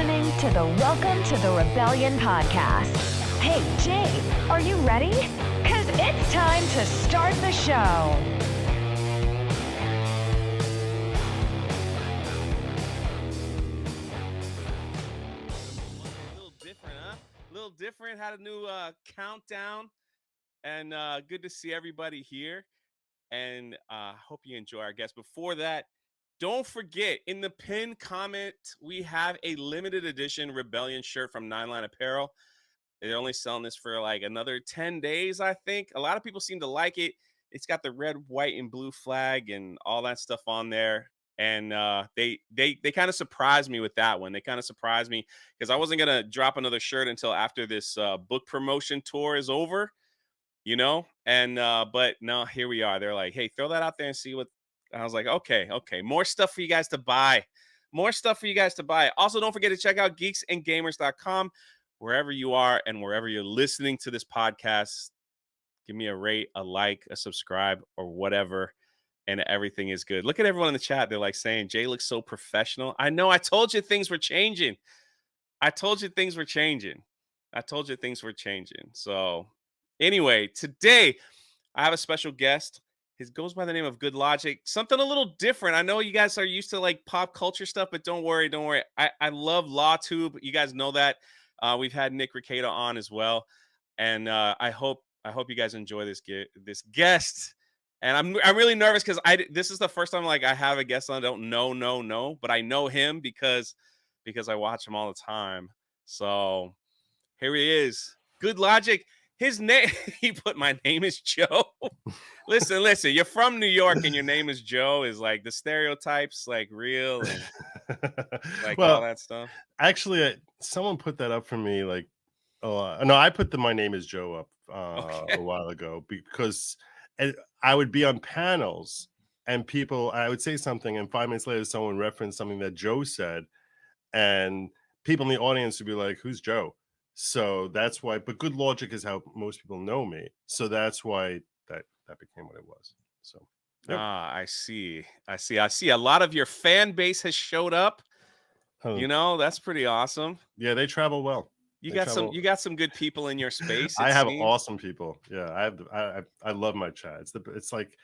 listening to the Welcome to the Rebellion podcast. Hey, Jay, are you ready? Because it's time to start the show. A little different, huh? A little different. Had a new countdown. And good to see everybody here. And hope you enjoy our guest. Before that, don't forget, in the pinned comment, we have a limited edition Rebellion shirt from Nine Line Apparel. They're only selling this for like another 10 days, I think. A lot of people seem to like it. It's got the red, white, and blue flag and all that stuff on there. And they kind of surprised me with that one. They kind of surprised me because I wasn't going to drop another shirt until after this book promotion tour is over, you know? And but no, here we are. They're like, hey, throw that out there and see what. I was like, okay. More stuff for you guys to buy. Also, don't forget to check out geeksandgamers.com. Wherever you are and wherever you're listening to this podcast, give me a rate, a like, a subscribe, or whatever, and everything is good. Look at everyone in the chat. They're like saying, Jay looks so professional. I know. I told you things were changing. So anyway, today I have a special guest. He goes by the name of Good Logic. Something a little different. I know you guys are used to like pop culture stuff, but don't worry. I love LawTube. You guys know that. We've had Nick Ricada on as well, and I hope you guys enjoy this guest. And I'm really nervous because this is the first time like I have a guest on. I don't know, but I know him because I watch him all the time. So here he is, Good Logic. His name, he put, my name is Joe. Listen, you're from New York and your name is Joe is like the stereotypes, like real and like all that stuff. Actually, someone put that up for me. Like, no, I put my name is Joe up a while ago because I would be on panels and I would say something and 5 minutes later, someone referenced something that Joe said and people in the audience would be like, who's Joe? So that's why, but Good Logic is how most people know me. So that's why that became what it was. So yep. I see. A lot of your fan base has showed up. You know, that's pretty awesome. Yeah, they travel well. You got some good people in your space. I have awesome people. Yeah, I love my chat. It's like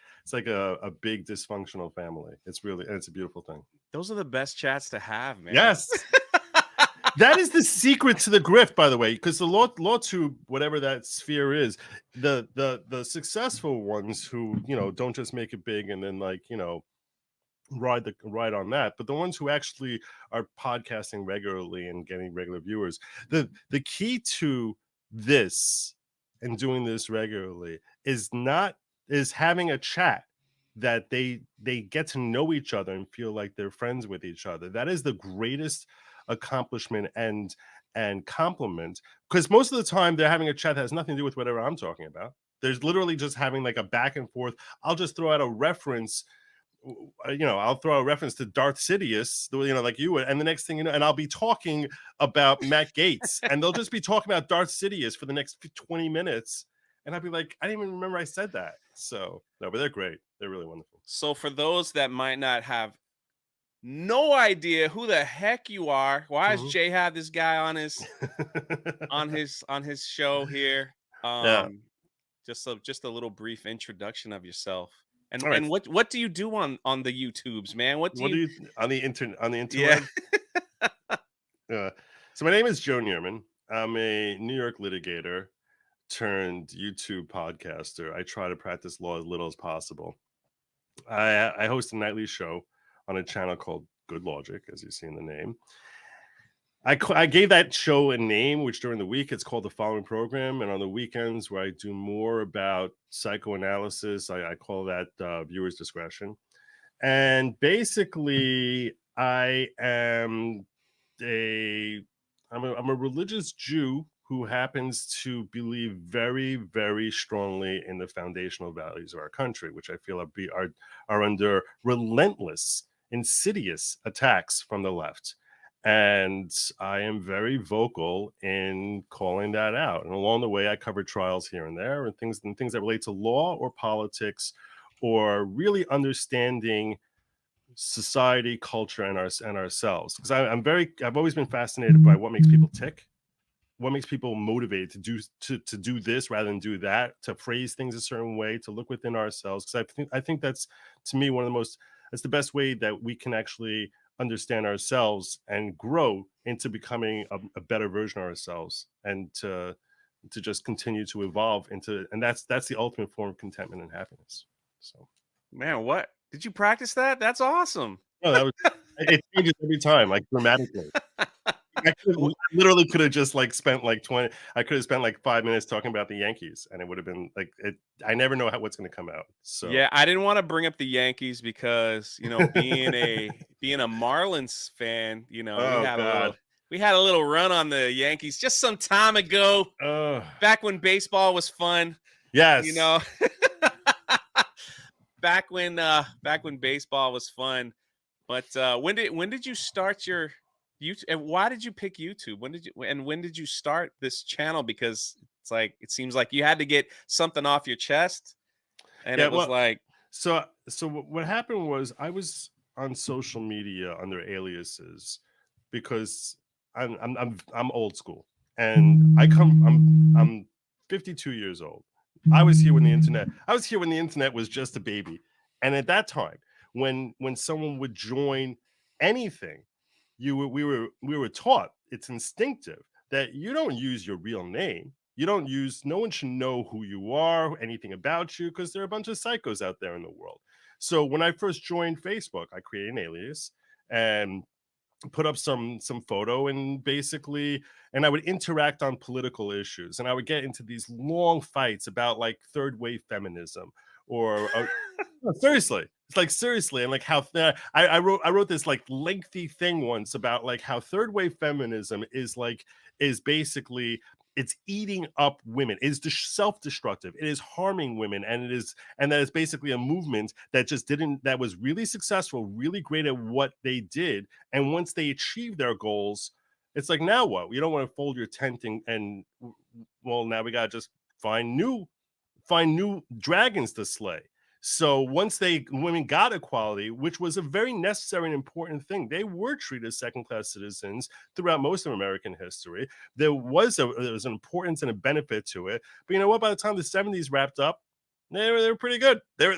a big dysfunctional family. It's a beautiful thing. Those are the best chats to have, man. Yes. That is the secret to the grift, by the way, because the LawTube, whatever that sphere is, the successful ones who, don't just make it big and then ride on that, but the ones who actually are podcasting regularly and getting regular viewers, the key to this and doing this regularly is having a chat that they get to know each other and feel like they're friends with each other. That is the greatest accomplishment and compliment, because most of the time they're having a chat that has nothing to do with whatever I'm talking about. There's literally just having like a back and forth. I'll just throw out a reference. I'll throw a reference to Darth Sidious, like you would, and the next thing you know, and I'll be talking about Matt Gaetz, and they'll just be talking about Darth Sidious for the next 20 minutes, and I'll be like, I didn't even remember I said that. So no, but they're great. They're really wonderful. So for those that might not have no idea who the heck you are, why does Jay have this guy on his on his show here? Just a little brief introduction of yourself. And right. And what do you do on the YouTubes, man? What do you on the internet? Yeah. So my name is Joe Neerman. I'm a New York litigator turned YouTube podcaster. I try to practice law as little as possible. I host a nightly show on a channel called Good Logic, as you see in the name. I gave that show a name, which during the week it's called The Following Program, and on the weekends where I do more about psychoanalysis, I call that viewer's discretion. And basically, I'm a religious Jew who happens to believe very, very strongly in the foundational values of our country, which I feel are under relentless, insidious attacks from the left. And I am very vocal in calling that out. And along the way, I cover trials here and there and things that relate to law or politics, or really understanding society, culture, and ourselves. Because I've always been fascinated by what makes people tick, what makes people motivated to do this rather than do that, to phrase things a certain way, to look within ourselves. Because I think that's, to me, that's the best way that we can actually understand ourselves and grow into becoming a better version of ourselves, and to just continue to evolve into, and that's the ultimate form of contentment and happiness. So, Man, what did you practice that? That's awesome. no, it changes every time, like dramatically. I literally could have just like spent like 20. I could have spent like 5 minutes talking about the Yankees, and it would have been like it. I never know what's going to come out. So Yeah, I didn't want to bring up the Yankees because, being a Marlins fan, oh god, we had a little run on the Yankees just some time ago, back when baseball was fun. yes, back when baseball was fun. But when did you start your YouTube, and why did you pick YouTube? When did you start this channel? Because it seems like you had to get something off your chest, and it was like, so what happened was I was on social media under aliases because I'm old school, and I'm 52 years old. I was here when the internet was just a baby, and at that time, when someone would join anything, we were taught, it's instinctive, that you don't use your real name. No one should know who you are, anything about you, because there are a bunch of psychos out there in the world. So when I first joined Facebook, I created an alias and put up some photo, and I would interact on political issues, and I would get into these long fights about like third wave feminism or no, seriously. It's like, seriously, and like how I wrote this like lengthy thing once about like how third wave feminism is basically, it's eating up women, it's self-destructive, it is harming women, and that is basically a movement that was really successful, really great at what they did, and once they achieved their goals, it's like, now what? You don't want to fold your tent and well, now we gotta just find new dragons to slay. So once women got equality, which was a very necessary and important thing, they were treated as second-class citizens throughout most of American history. There was an importance and a benefit to it. But you know what? By the time the 70s wrapped up, they were pretty good. They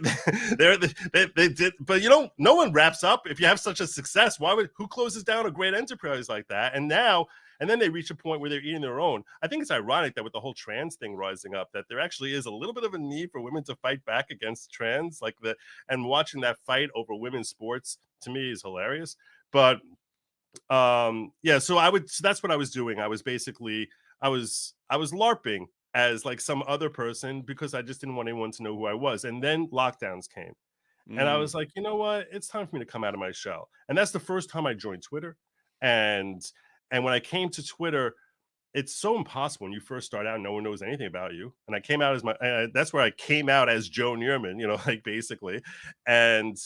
did, but no one wraps up. If you have such a success, who closes down a great enterprise like that? And then they reach a point where they're eating their own. I think it's ironic that with the whole trans thing rising up, that there actually is a little bit of a need for women to fight back against trans, and watching that fight over women's sports to me is hilarious. But so that's what I was doing. I was basically, I was LARPing as like some other person because I just didn't want anyone to know who I was. And then lockdowns came. And I was like, you know what? It's time for me to come out of my shell. And that's the first time I joined Twitter. And when I came to Twitter, it's so impossible when you first start out, no one knows anything about you. And I came out as that's where I came out as Joe Neerman, like basically. And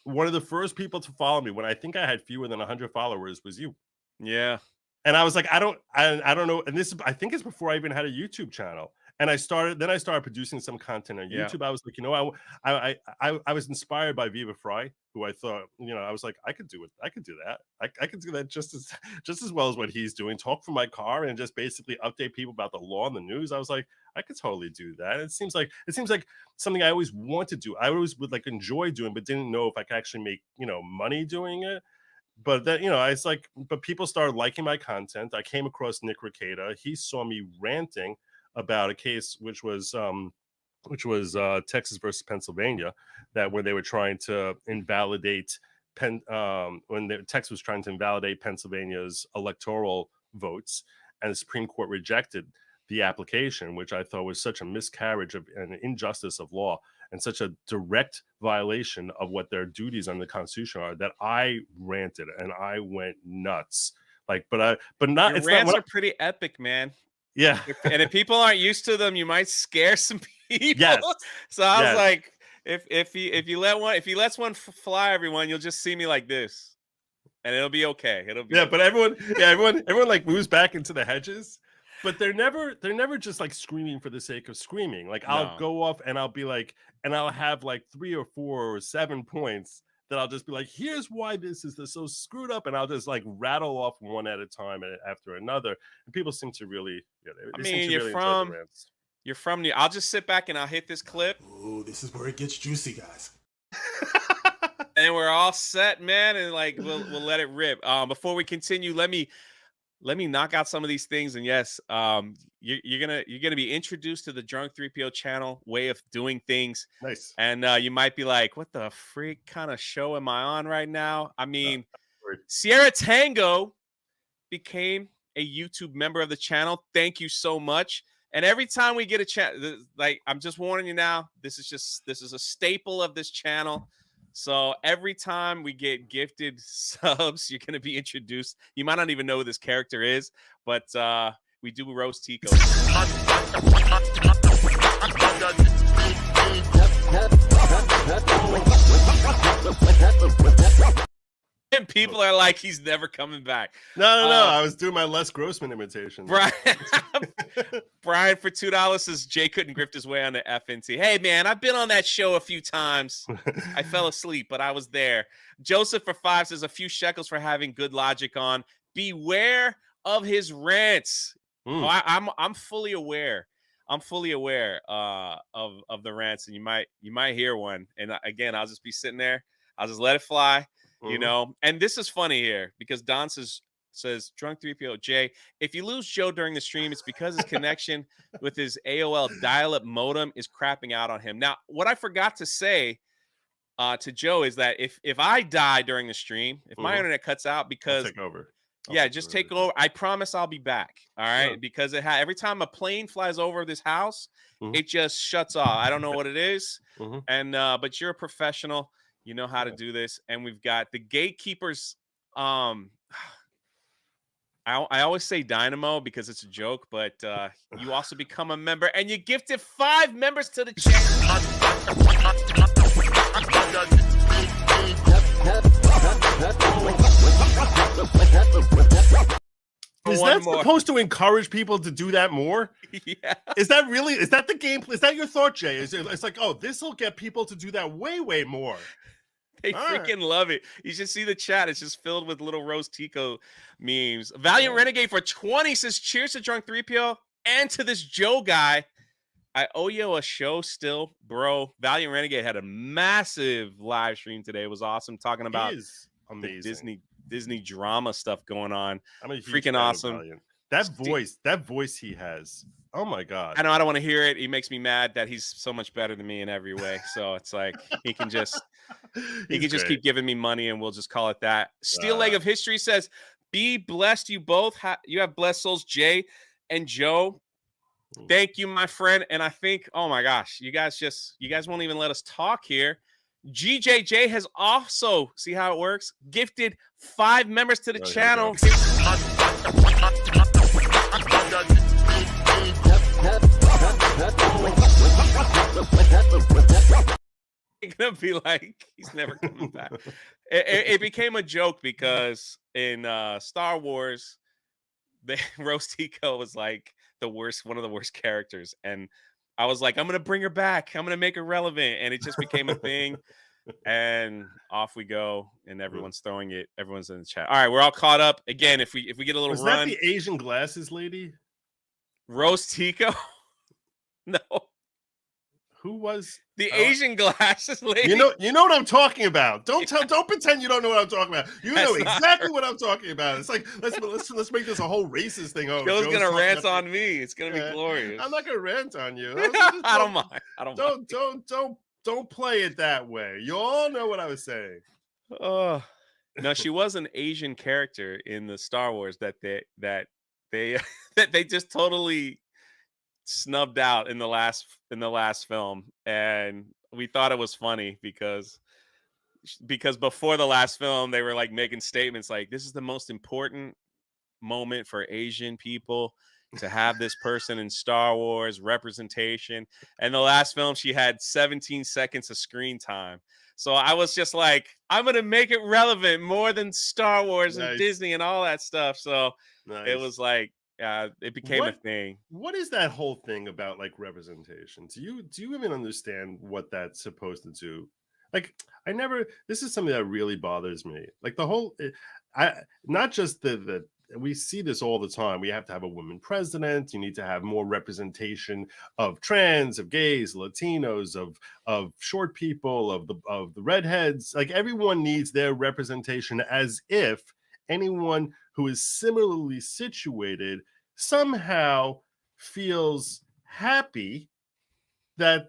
one of the first people to follow me when I think I had fewer than 100 followers was you. Yeah. And I was like, I don't know. And I think it's before I even had a YouTube channel. And I started producing some content on YouTube. I was like, I was inspired by Viva Frei, who I thought, I was like, I could do it. I could do that. I could do that just as well as what he's doing. Talk from my car and just basically update people about the law and the news. I was like, I could totally do that. It seems like something I always want to do. I always would like enjoy doing, but didn't know if I could actually make, money doing it. But then, it's like, but people started liking my content. I came across Nick Rekieta. He saw me ranting about a case which was Texas versus Pennsylvania, where they were trying to invalidate Texas was trying to invalidate Pennsylvania's electoral votes, and the Supreme Court rejected the application, which I thought was such a miscarriage of an injustice of law and such a direct violation of what their duties under the Constitution are, that I ranted and I went nuts. Your rants are pretty epic, man. Yeah. And if people aren't used to them, you might scare some people. Yes. So I was like, if he lets one fly, everyone, you'll just see me like this, and it'll be okay. But everyone like moves back into the hedges, but they're never just like screaming for the sake of screaming. Like I'll go off and I'll be like, and I'll have like 3 or 4 or 7 points that I'll just be like, here's why this is so screwed up, and I'll just like rattle off one at a time after another. And people seem to really, I they seem mean, to you're really enjoy the from rants. I'll just sit back and I'll hit this clip. Ooh, this is where it gets juicy, guys. And we're all set, man, and like we'll let it rip. Before we continue, let me knock out some of these things. And yes, you're gonna be introduced to the Drunk 3PO channel way of doing things. Nice. And you might be like, what the freak kind of show am I on right now? I mean, Sierra Tango became a YouTube member of the channel. Thank you so much. And every time we get a chat, like, I'm just warning you now, this is a staple of this channel. So every time we get gifted subs, you're going to be introduced. You might not even know who this character is, but we do roast Tico. And people are like, he's never coming back. No. I was doing my Les Grossman imitation. Brian for $2 says Jay couldn't grift his way on the FNT. Hey, man, I've been on that show a few times. I fell asleep, but I was there. Joseph for 5 says a few shekels for having good logic on. Beware of his rants. Oh, I'm fully aware. I'm fully aware of the rants, and you might hear one. And again, I'll just be sitting there. I'll just let it fly. You know, and this is funny here because Don says Drunk 3PO Jay, if you lose Joe during the stream, it's because his connection with his AOL dial-up modem is crapping out on him. Now, what I forgot to say to Joe is that if I die during the stream, if my internet cuts out, because I'll take over. Just take over. I promise I'll be back. All right, because every time a plane flies over this house, it just shuts off. I don't know what it is, and but you're a professional. You know how to do this. And we've got the gatekeepers. I always say Dynamo because it's a joke, but you also become a member and you gifted 5 members to the channel. Is that supposed to encourage people to do that more? Yeah. Is that the game? Is that your thought, Jay? It's like, oh, this will get people to do that way, way more. They freaking love it. You should see the chat. It's just filled with little Rose Tico memes. Valiant Renegade for 20 says, cheers to Drunk 3PO and to this Joe guy. I owe you a show still, bro. Valiant Renegade had a massive live stream today. It was awesome, talking about amazing Disney drama stuff going on. I'm a huge freaking awesome. That voice he has. Oh my God. I know I don't want to hear it. He makes me mad that he's so much better than me in every way. So it's like he can just just keep giving me money and we'll just call it that. Steel Leg of History says, be blessed, you both. You have blessed souls, Jay and Joe. Thank you, my friend. And I think, oh my gosh, you guys won't even let us talk here. GJJ has also, see how it works, gifted 5 members to the channel. You're gonna be like, he's never coming back. It became a joke because in Star Wars, the Rostico was like one of the worst characters, and I was like, I'm gonna bring her back. I'm gonna make her relevant, and it just became a thing. And off we go, and everyone's throwing it. Everyone's in the chat. All right, we're all caught up again. If we get a little run, that the Asian glasses lady? Rose Tico? No. Who was the Asian glasses lady? You know what I'm talking about. Don't pretend you don't know what I'm talking about. You know exactly what I'm talking about. It's like let's make this a whole racist thing. Oh, Joe's gonna rant on me. It's gonna be glorious. I'm not gonna rant on you. I don't mind. Don't play it that way. You all know what I was saying. Oh no, she was an Asian character in the Star Wars that they just totally snubbed out in the last film, and we thought it was funny because before the last film they were like making statements like, this is the most important moment for Asian people to have this person in Star Wars representation, and the last film she had 17 seconds of screen time. So I was just like, I'm gonna make it relevant more than Star Wars and Disney and all that stuff. So it was like, it became a thing. What is that whole thing about, like, representation? Do you even understand what that's supposed to do? like I never. This is something that really bothers me. Like the whole, not just the we see this all the time. We have to have a woman president. You need to have more representation of trans, of gays, Latinos, of short people, of the redheads. Like everyone needs their representation, as if anyone who is similarly situated somehow feels happy that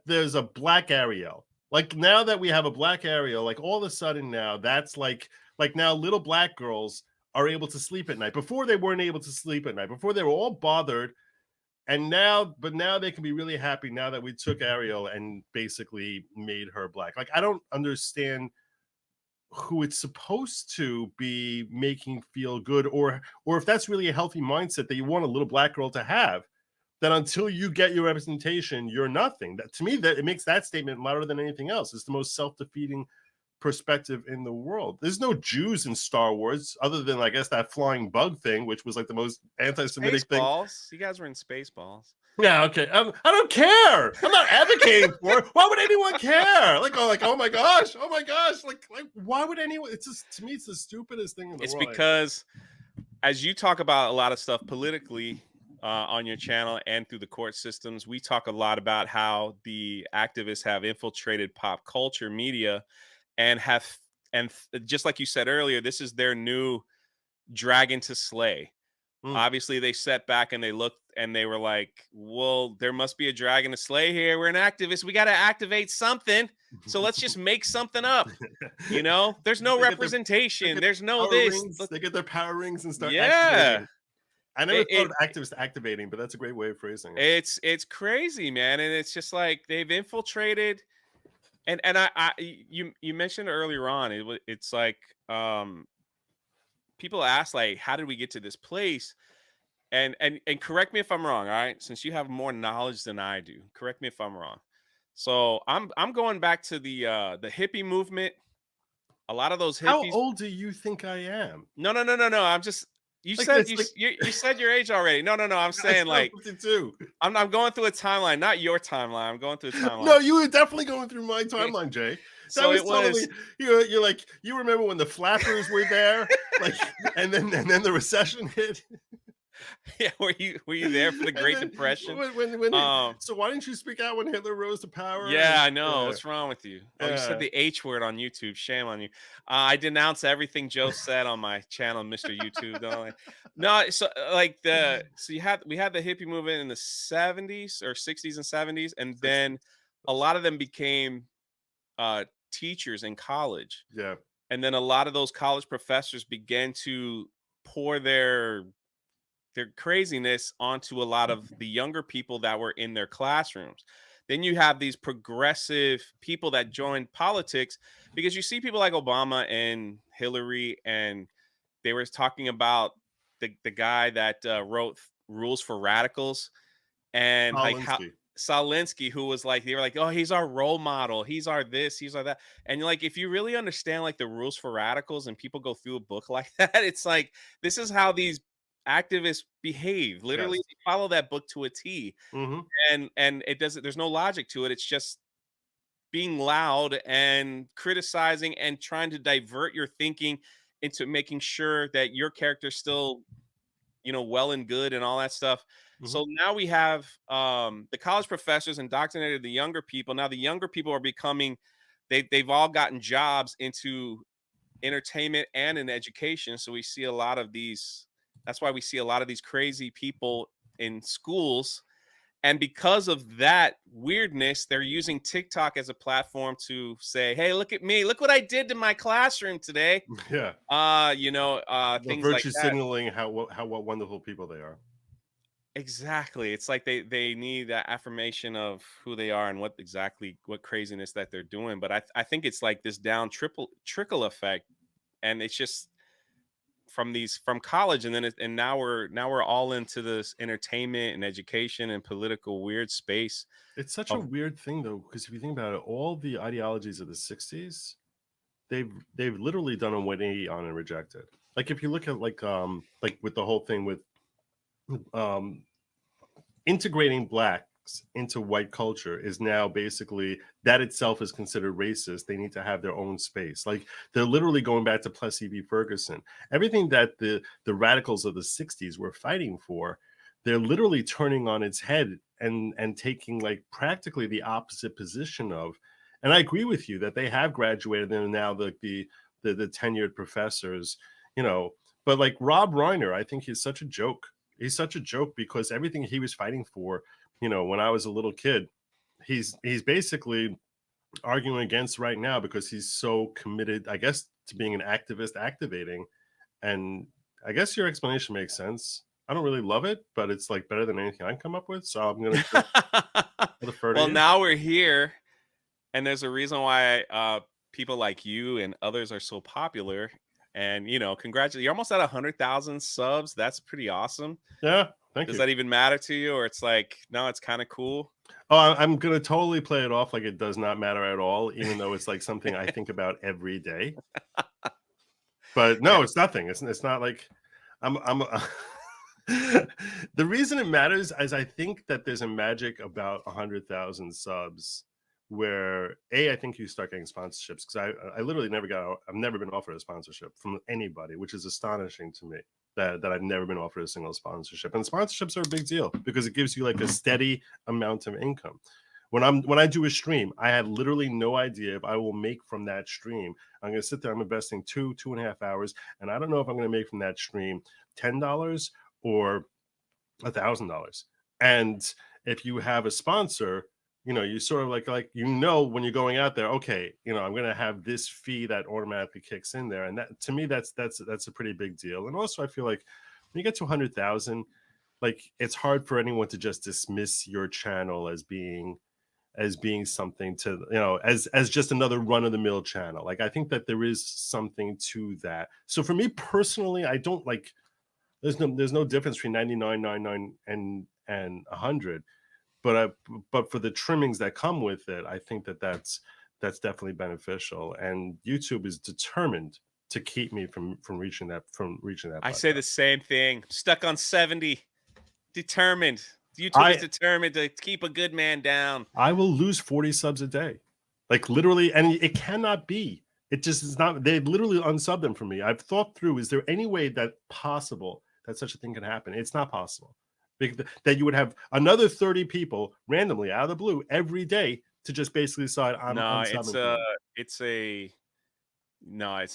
there's a black Ariel. Like now that we have a black Ariel, like all of a sudden now that's like now little black girls are able to sleep at night. Before they weren't able to sleep at night. Before they were all bothered. And now they can be really happy now that we took Ariel and basically made her black. Like I don't understand who it's supposed to be making feel good, or if that's really a healthy mindset that you want a little black girl to have, that until you get your representation, you're nothing. That to me, that it makes that statement louder than anything else. It's the most self-defeating perspective in the world. There's no Jews in Star Wars other than I guess that flying bug thing, which was like the most anti-Semitic thing. Spaceballs. You guys were in Spaceballs. Yeah, okay. I don't care. I'm not advocating for it. Why would anyone care? Like oh my gosh. Like why would anyone? It's just, to me, it's the stupidest thing in the world. It's because as you talk about a lot of stuff politically on your channel and through the court systems, we talk a lot about how the activists have infiltrated pop culture media and just like you said earlier, this is their new dragon to slay. Obviously, they sat back and they looked and they were like, well, there must be a dragon to slay here. We're an activist. We got to activate something. So let's just make something up. You know, there's no representation. There's no this. They get their power rings and start activating. I never thought of activists activating, but that's a great way of phrasing it. It's crazy, man. And it's just like they've infiltrated. And you mentioned earlier on, it's like people ask like, how did we get to this place? And correct me if I'm wrong, all right? Since you have more knowledge than I do, correct me if I'm wrong. So I'm going back to the hippie movement. A lot of those hippies. How old do you think I am? No. I'm just. You said you said your age already. No. I'm saying like 52. I'm going through a timeline, not your timeline. I'm going through a timeline. No, you were definitely going through my timeline, Jay. So it was totally, you're like, you remember when the flappers were there, like, and then the recession hit. Yeah, were you there for the Great Depression? So why didn't you speak out when Hitler rose to power? Yeah, I know. What's wrong with you? Oh, you said the H word on YouTube. Shame on you. I denounce everything Joe said on my channel, Mr. YouTube. Don't I? No, so like we had the hippie movement in the 70s or 60s and 70s, and then a lot of them became teachers in college. Yeah, and then a lot of those college professors began to pour their craziness onto a lot of the younger people that were in their classrooms. Then you have these progressive people that joined politics, because you see people like Obama and Hillary, and they were talking about the guy that wrote Rules for Radicals, and like how Salinsky, who was like, they were like, oh, he's our role model, he's our this, he's our that. And like, if you really understand like the Rules for Radicals and people go through a book like that, it's like, this is how these activists behave. Literally, yes. They follow that book to a T. Mm-hmm. And it doesn't, there's no logic to it. It's just being loud and criticizing and trying to divert your thinking into making sure that your character's still, you know, well and good and all that stuff. Mm-hmm. So now we have the college professors indoctrinated the younger people. Now the younger people are becoming, they've all gotten jobs into entertainment and in education. So we see a lot of these. That's why we see a lot of these crazy people in schools. And because of that weirdness, they're using TikTok as a platform to say, hey, look at me. Look what I did to my classroom today. Yeah. You know, things virtue like that. Signaling how what wonderful people they are. Exactly. It's like they need that affirmation of who they are and what craziness that they're doing. But I think it's like this down trickle effect. And it's just from college, and then now we're all into this entertainment and education and political weird space. It's such a weird thing though, because if you think about it, all the ideologies of the 60s, they've literally done a 180 on and rejected. Like if you look at like with the whole thing with integrating black into white culture is now basically that itself is considered racist. They need to have their own space. Like they're literally going back to Plessy v. Ferguson. Everything that the radicals of the 60s were fighting for, they're literally turning on its head and taking like practically the opposite position of. And I agree with you that they have graduated and now the tenured professors, you know, but like Rob Reiner, I think he's such a joke. He's such a joke because everything he was fighting for, you know, when I was a little kid, he's basically arguing against right now because he's so committed, I guess, to being an activist, activating. And I guess your explanation makes sense. I don't really love it, but it's like better than anything I can come up with. So I'm going to defer to Well, you. now we're here, and there's a reason why people like you and others are so popular. And, you know, congratulations. You're almost at 100,000 subs. That's pretty awesome. Yeah, thank you. Does that even matter to you? Or it's like, no, it's kind of cool? Oh, I'm going to totally play it off like it does not matter at all, even though it's like something I think about every day. But no, it's nothing. It's not like I'm the reason it matters is I think that there's a magic about 100,000 subs where I think you start getting sponsorships because I literally I've never been offered a sponsorship from anybody, which is astonishing to me that I've never been offered a single sponsorship. And sponsorships are a big deal because it gives you like a steady amount of income. When I do a stream, I have literally no idea if I will make from that stream. I'm going to sit there, I'm investing 2.5 hours, and I don't know if I'm going to make from that stream $10 or $1,000. And if you have a sponsor, you know, you sort of like you know when you're going out there, okay, you know, I'm going to have this fee that automatically kicks in there, and that to me that's a pretty big deal. And also, I feel like when you get to 100,000, like it's hard for anyone to just dismiss your channel as being something to, you know, as just another run-of-the-mill channel. Like I think that there is something to that. So for me personally, I don't like. There's no difference between 99.99 and 100. But for the trimmings that come with it, I think that's definitely beneficial. And YouTube is determined to keep me from reaching that. I say the same thing. Stuck on 70. Determined. YouTube is determined to keep a good man down. I will lose 40 subs a day, like literally, and it cannot be. It just is not. They literally unsub them from me. I've thought through: is there any way that possible that such a thing can happen? It's not possible. That you would have another 30 people randomly out of the blue every day to just basically decide I'm no, it's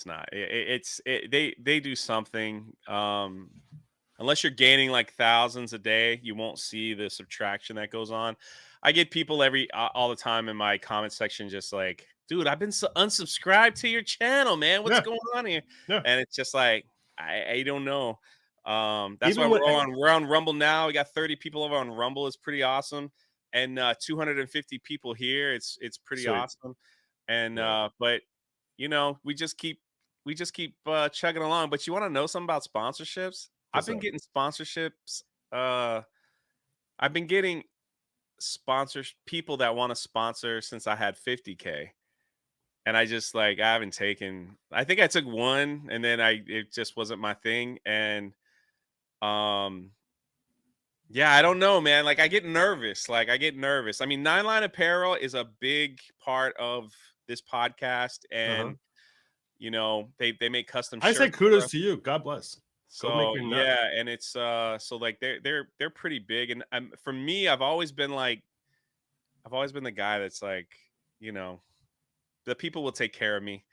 not. They do something. Unless you're gaining like thousands a day, you won't see the subtraction that goes on. I get people all the time in my comment section just like, dude, I've been unsubscribed to your channel, man. What's going on here? Yeah. And it's just like, I don't know. That's why we're on Rumble now. We got 30 people over on Rumble. It's pretty awesome. And 250 people here. It's pretty Sweet. Awesome. And but you know, we just keep chugging along. But you want to know something about sponsorships? I've been getting sponsorships. I've been getting people that want to sponsor since I had 50K. And I just I haven't taken. I think I took one, and then it just wasn't my thing. And yeah, I don't know, man. Like I get nervous. I mean, Nine Line Apparel is a big part of this podcast, and you know they make custom shirts. I say kudos to you. God bless. So yeah, and it's so like they're pretty big. And for me, I've always been the guy that's like, you know, the people will take care of me,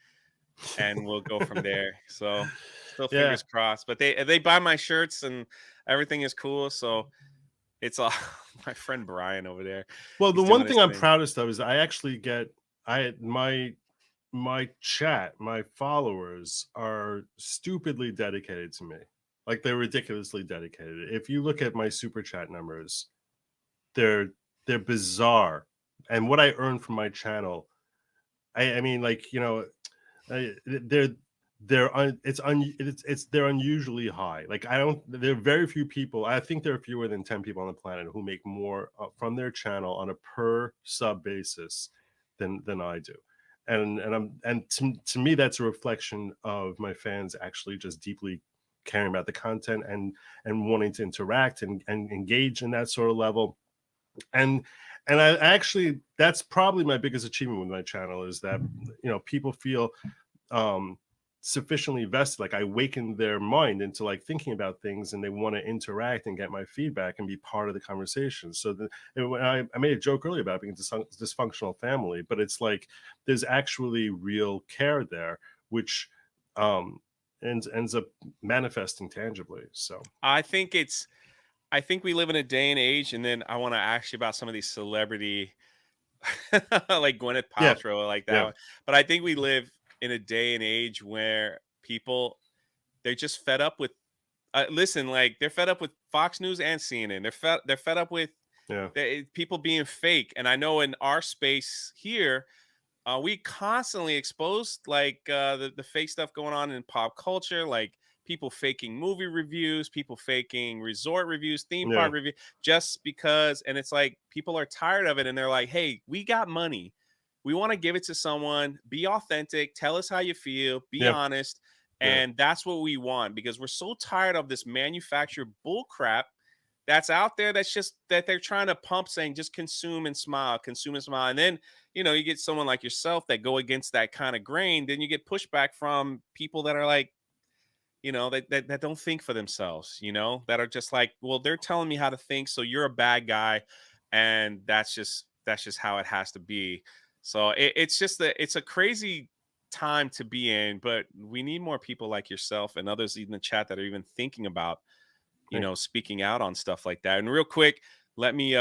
and we'll go from there. So still fingers crossed. But they buy my shirts and everything is cool. So it's all my friend Brian over there. Well, the one thing I'm proudest of is I actually get my chat, my followers are stupidly dedicated to me. Like they're ridiculously dedicated. If you look at my super chat numbers, they're bizarre. And what I earn from my channel, I mean, like, you know, they're unusually high. Like there are very few people. I think there are fewer than 10 people on the planet who make more from their channel on a per sub basis than I do. And to me, that's a reflection of my fans actually just deeply caring about the content and wanting to interact and engage in that sort of level. and I actually, that's probably my biggest achievement with my channel, is that people feel sufficiently vested. Like, I awakened their mind into like thinking about things, and they want to interact and get my feedback and be part of the conversation. So when I made a joke earlier about being a dysfunctional family, but it's like there's actually real care there, which ends up manifesting tangibly. So I think we live in a day and age, and then I want to ask you about some of these celebrity like Gwyneth yeah, Paltrow, like that yeah, one. But I think we live in a day and age where people, they're just fed up with listen, like they're fed up with Fox News and CNN. They're fed up with yeah, people being fake. And I know in our space here, we constantly exposed like the fake stuff going on in pop culture, like people faking movie reviews, people faking resort reviews, theme yeah, park review, just because. And it's like people are tired of it, and they're like, "Hey, we got money. We want to give it to someone. Be authentic. Tell us how you feel. Be yeah, honest." yeah, And that's what we want, because we're so tired of this manufactured bull crap that's out there, that's just that they're trying to pump, saying just consume and smile, consume and smile. And then you get someone like yourself that go against that kind of grain, then you get pushback from people that are like, that don't think for themselves, that are just like, well, they're telling me how to think, so you're a bad guy. And that's just how it has to be. So it's a crazy time to be in, but we need more people like yourself and others in the chat that are even thinking about speaking out on stuff like that. And real quick, let me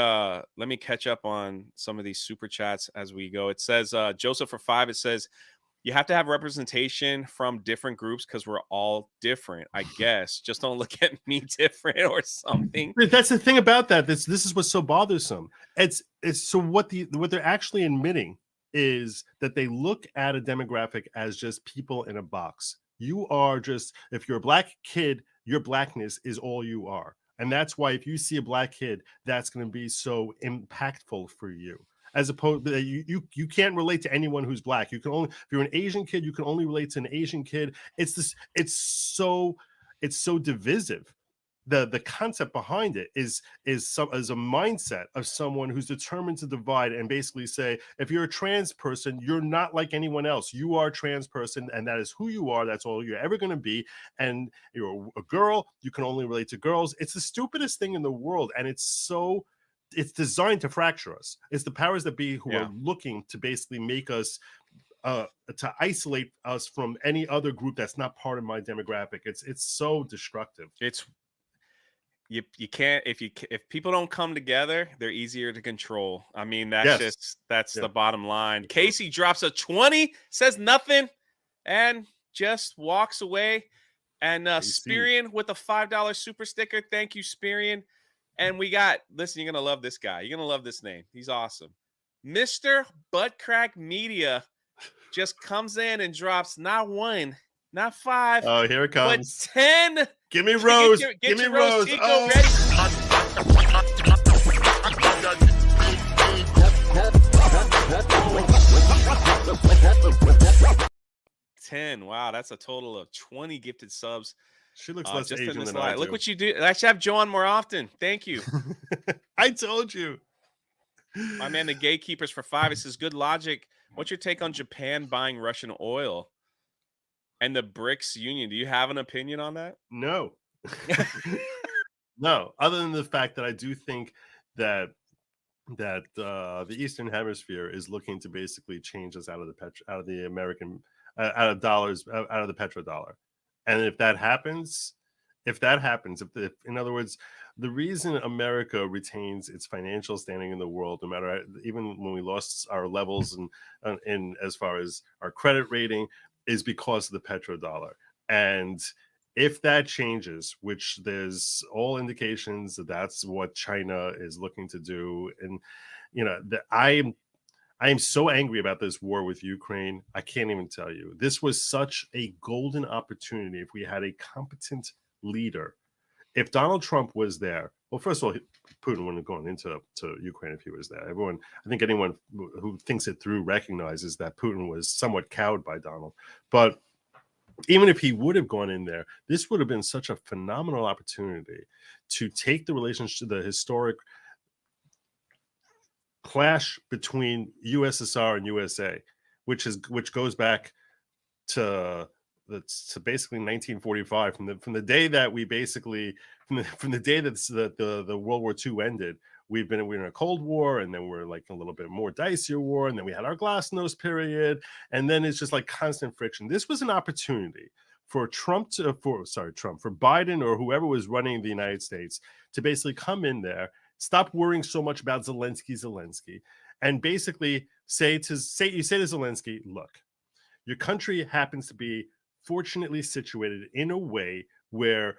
catch up on some of these super chats as we go. It says Joseph for 5, it says, you have to have representation from different groups because we're all different, I guess. Just don't look at me different or something. That's the thing about that. This is what's so bothersome. It's so what they're actually admitting is that they look at a demographic as just people in a box. You are just, if you're a black kid, your blackness is all you are. And that's why if you see a black kid, that's going to be so impactful for you. As opposed to you can't relate to anyone who's black. You can only, if you're an Asian kid, you can only relate to an Asian kid. It's so divisive. The concept behind it is a mindset of someone who's determined to divide and basically say, if you're a trans person, you're not like anyone else. You are a trans person, and that is who you are. That's all you're ever going to be. And you're a girl, you can only relate to girls. It's the stupidest thing in the world, and it's designed to fracture us. It's the powers that be who are looking to basically make us to isolate us from any other group that's not part of my demographic. It's so destructive. You can't, if people don't come together, they're easier to control. I mean, that's the bottom line. Casey drops a 20, says nothing, and just walks away. And Spirian with a $5 super sticker. Thank you, Spirian. And we got, listen, you're gonna love this guy. You're gonna love this name. He's awesome. Mr. Buttcrack Media just comes in and drops not 1, not 5. Oh, here it comes. But 10. Give me Rose. Give me Rose. Chico, oh. ready? 10. Wow, that's a total of 20 gifted subs. She looks less just Asian in this than I do. Look what you do. I should have Joe on more often. Thank you. I told you. My man, the Gatekeepers for 5. It says, good logic. What's your take on Japan buying Russian oil and the BRICS Union? Do you have an opinion on that? No. No, other than the fact that I do think that the Eastern Hemisphere is looking to basically change us out of the American out of dollars, out of the petrodollar. And if that happens, if in other words, the reason America retains its financial standing in the world, no matter, even when we lost our levels in as far as our credit rating, is because of the petrodollar. And if that changes, which there's all indications that that's what China is looking to do, and I am so angry about this war with Ukraine. I can't even tell you. This was such a golden opportunity if we had a competent leader. If Donald Trump was there, well, first of all, Putin wouldn't have gone into Ukraine if he was there. I think anyone who thinks it through recognizes that Putin was somewhat cowed by Donald. But even if he would have gone in there, this would have been such a phenomenal opportunity to take the relationship, the historic clash between USSR and USA, which goes back to basically 1945, from the day that we basically from the day that the World War II ended. We're in a Cold War, and then we're like a little bit more dicier war, and then we had our glasnost period, and then it's just like constant friction. This was an opportunity for for Biden or whoever was running the United States to basically come in there, stop worrying so much about Zelensky, and basically say to Zelensky, look, your country happens to be fortunately situated in a way where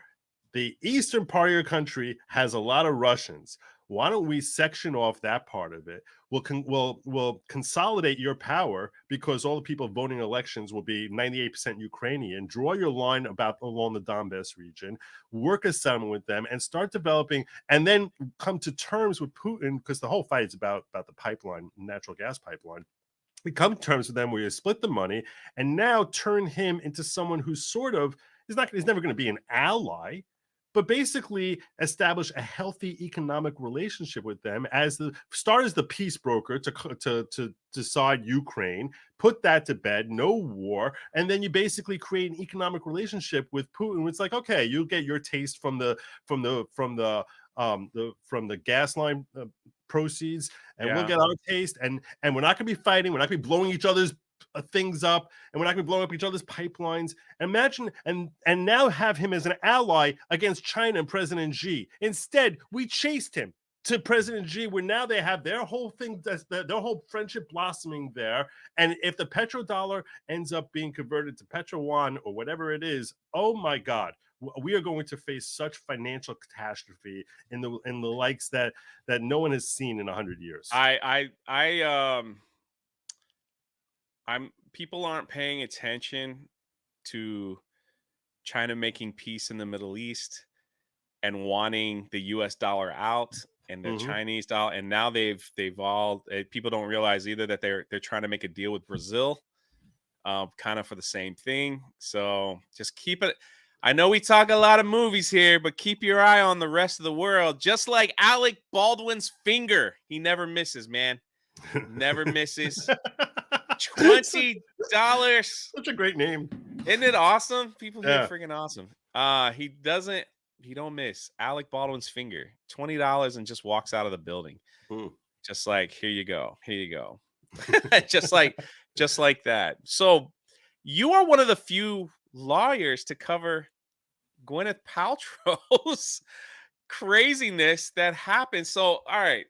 the eastern part of your country has a lot of Russians. Why don't we section off that part of it? We'll consolidate your power, because all the people voting elections will be 98% Ukrainian. Draw your line along the Donbass region, work a settlement with them, and start developing, and then come to terms with Putin, because the whole fight is about the pipeline, natural gas pipeline. We come to terms with them where you split the money, and now turn him into someone who's sort of he's never going to be an ally, but basically establish a healthy economic relationship with them as the peace broker to decide Ukraine, put that to bed, no war, and then you basically create an economic relationship with Putin. It's like, okay, you'll get your taste from the gas line proceeds, and we'll get our taste, and we're not going to be fighting, we're not going to be blowing each other's things up, and we're not going to be blowing up each other's pipelines. Imagine, and now have him as an ally against China and President Xi. Instead, we chased him to President Xi, where now they have their whole thing, their whole friendship blossoming there. And if the petrodollar ends up being converted to petro-yuan or whatever it is, oh my God, we are going to face such financial catastrophe in the likes that no one has seen in 100 years. People aren't paying attention to China making peace in the Middle East and wanting the US dollar out and the Chinese dollar, and now they've all people don't realize either that they're trying to make a deal with Brazil, kind of for the same thing. So just keep it. I know we talk a lot of movies here, but keep your eye on the rest of the world. Just like Alec Baldwin's finger, he never misses, man. Never misses. $20. Such a great name. Isn't it awesome? People here are freaking awesome. He don't miss. Alec Baldwin's finger. $20 and just walks out of the building. Just like, here you go. just like that. So you are one of the few lawyers to cover Gwyneth Paltrow's craziness that happened. So, all right.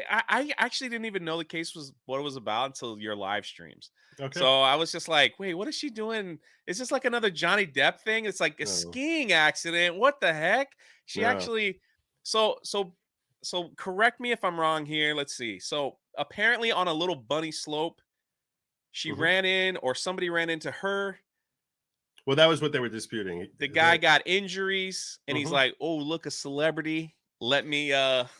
I actually didn't even know the case was what it was about until your live streams. Okay. So I was just like, wait, what is she doing? Is this like another Johnny Depp thing? It's like a skiing accident. What the heck? She actually, so correct me if I'm wrong here. Let's see. So apparently on a little bunny slope, she ran in, or somebody ran into her. Well, that was what they were disputing. The guy got injuries, and he's like, oh, look, a celebrity. Let me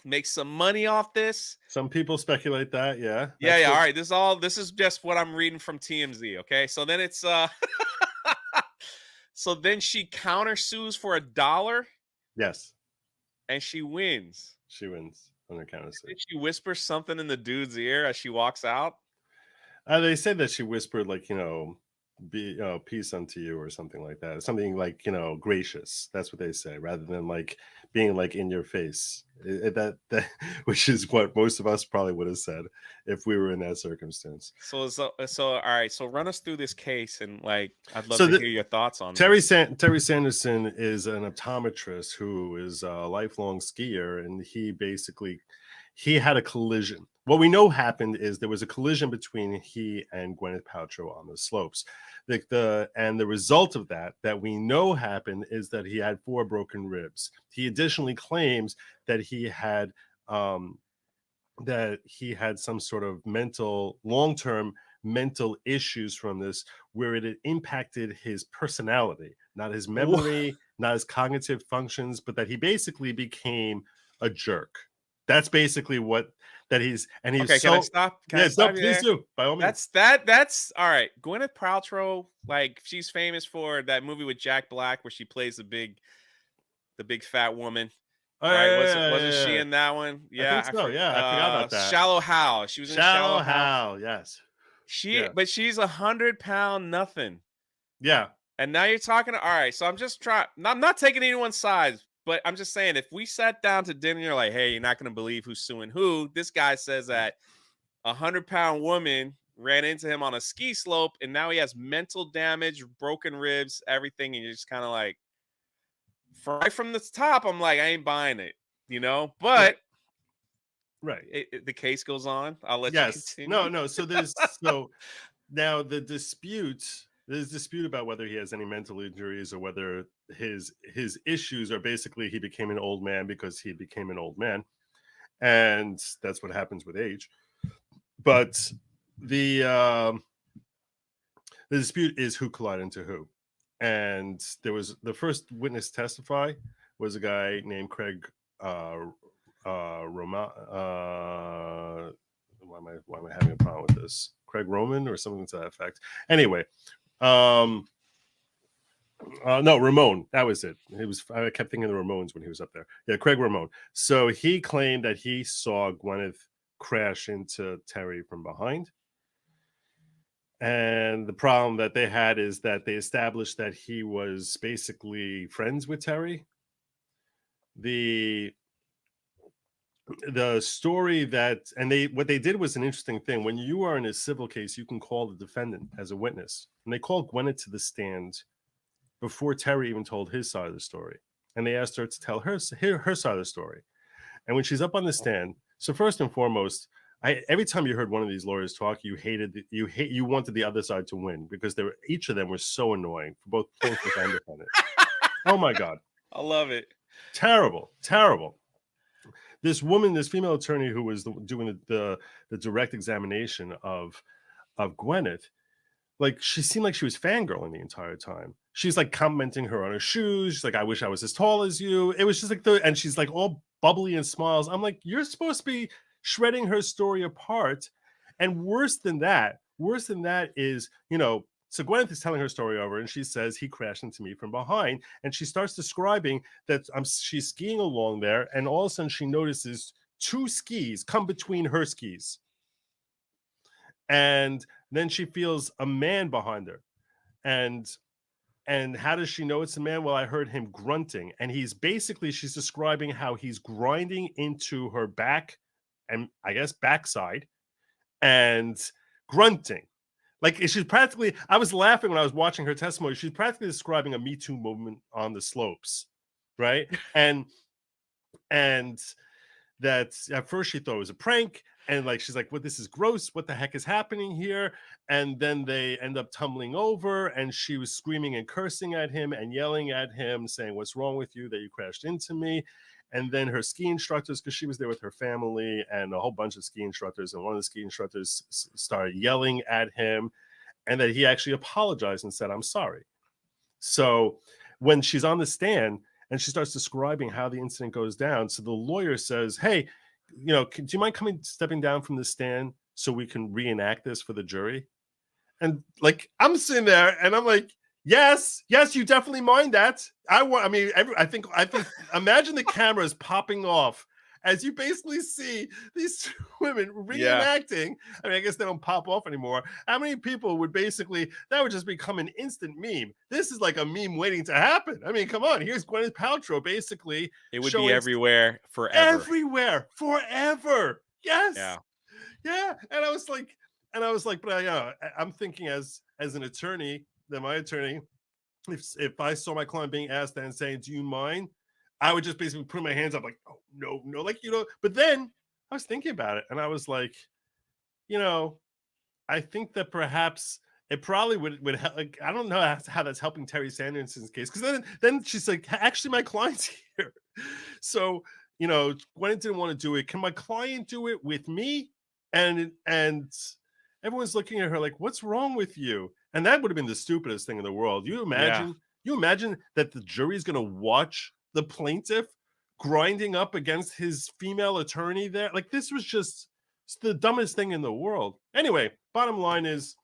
make some money off this. Some people speculate that, yeah. Yeah. All right. This is just what I'm reading from TMZ. Okay. So then it's so then she countersues for $1. Yes. And she wins. She wins on her countersuit. Did she whisper something in the dude's ear as she walks out? They said that she whispered, like, peace unto you or something like that. Something like, gracious. That's what they say, rather than like being like in your face. That which is what most of us probably would have said if we were in that circumstance. So all right. So run us through this case, and like I'd love to hear your thoughts on Terry Sanderson is an optometrist who is a lifelong skier, and he had a collision. What we know happened is there was a collision between he and Gwyneth Paltrow on the slopes. And the result of that we know happened is that he had 4 broken ribs. He additionally claims that he had some sort of long-term mental issues from this, where it had impacted his personality, not his memory, not his cognitive functions, but that he basically became a jerk. That's basically what that he's, and he's okay. Can I stop? Please do, by all means. That's all right. Gwyneth Paltrow, like, she's famous for that movie with Jack Black where she plays the big fat woman. Oh, Right? yeah, Wasn't she yeah. in that one? I think so. Yeah, I forgot about that. Shallow Hal. She was in Shallow Shallow Hal. Hal. Yes. Yeah. But she's 100-pound nothing. Yeah. And now you're talking. All right, so I'm just trying. I'm not taking anyone's sides, but I'm just saying, if we sat down to dinner, you're like, hey, you're not going to believe who's suing who. This guy says that 100-pound woman ran into him on a ski slope, and now he has mental damage, broken ribs, everything, and you're just kind of like, right from the top, I'm like, I ain't buying it, But right. the case goes on. I'll let you continue. No. So now there's dispute about whether he has any mental injuries or whether his issues are basically he became an old man because he became an old man, and that's what happens with age. But the dispute is who collided into who, and there was the first witness testify was a guy named Craig Roma. Why am I having a problem with this? Craig Roman or something to that effect. Anyway, no, Ramon. That was it. I kept thinking of the Ramones when he was up there. Yeah, Craig Ramon. So he claimed that he saw Gwyneth crash into Terry from behind. And the problem that they had is that they established that he was basically friends with Terry. The story what they did was an interesting thing. When you are in a civil case, you can call the defendant as a witness. And they called Gwyneth to the stand before Terry even told his side of the story. And they asked her to tell her side of the story. And when she's up on the stand, so first and foremost, every time you heard one of these lawyers talk, you wanted the other side to win because each of them were so annoying for both plaintiff and defendant. Oh my God. I love it. Terrible. This female attorney who was doing the direct examination of Gwyneth, like she seemed like she was fangirling the entire time. She's like complimenting her on her shoes. She's like, I wish I was as tall as you. It was just like and she's like all bubbly and smiles. I'm like, you're supposed to be shredding her story apart. And worse than that is, so Gwyneth is telling her story over and she says he crashed into me from behind. And she starts describing that she's skiing along there. And all of a sudden she notices two skis come between her skis. And then she feels a man behind her. And how does she know it's a man? Well, I heard him grunting. And she's describing how he's grinding into her back and I guess backside and grunting. Like she's practically, I was laughing when I was watching her testimony. She's practically describing a Me Too movement on the slopes, right? and that at first she thought it was a prank. And like she's like, well, this is gross. What the heck is happening here? And then they end up tumbling over and she was screaming and cursing at him and yelling at him, saying, what's wrong with you that you crashed into me? And then her ski instructors, because she was there with her family and a whole bunch of ski instructors, and one of the ski instructors started yelling at him, and that he actually apologized and said, I'm sorry. So when she's on the stand and she starts describing how the incident goes down, so the lawyer says, hey, do you mind stepping down from the stand so we can reenact this for the jury? And like, I'm sitting there and I'm like, yes, you definitely mind that. I think imagine the cameras popping off as you basically see these two women reenacting. Yeah. I mean, I guess they don't pop off anymore. How many people that would just become an instant meme? This is like a meme waiting to happen. I mean, come on. Here's Gwyneth Paltrow basically. It would be everywhere forever. Everywhere forever. Yes. Yeah. Yeah. And I was like, but I'm thinking as an attorney, that my attorney, if I saw my client being asked that and saying, do you mind? I would just basically put my hands up like, oh, no, like, but then I was thinking about it and I was like, I think that perhaps it probably would help. Like, I don't know how that's helping Terry Sanderson's case. Because then she's like, actually, my client's here. So, Gwen didn't want to do it. Can my client do it with me? And everyone's looking at her like, what's wrong with you? And that would have been the stupidest thing in the world. You imagine that the jury's going to watch the plaintiff grinding up against his female attorney there? Like, this was just the dumbest thing in the world. Anyway, bottom line is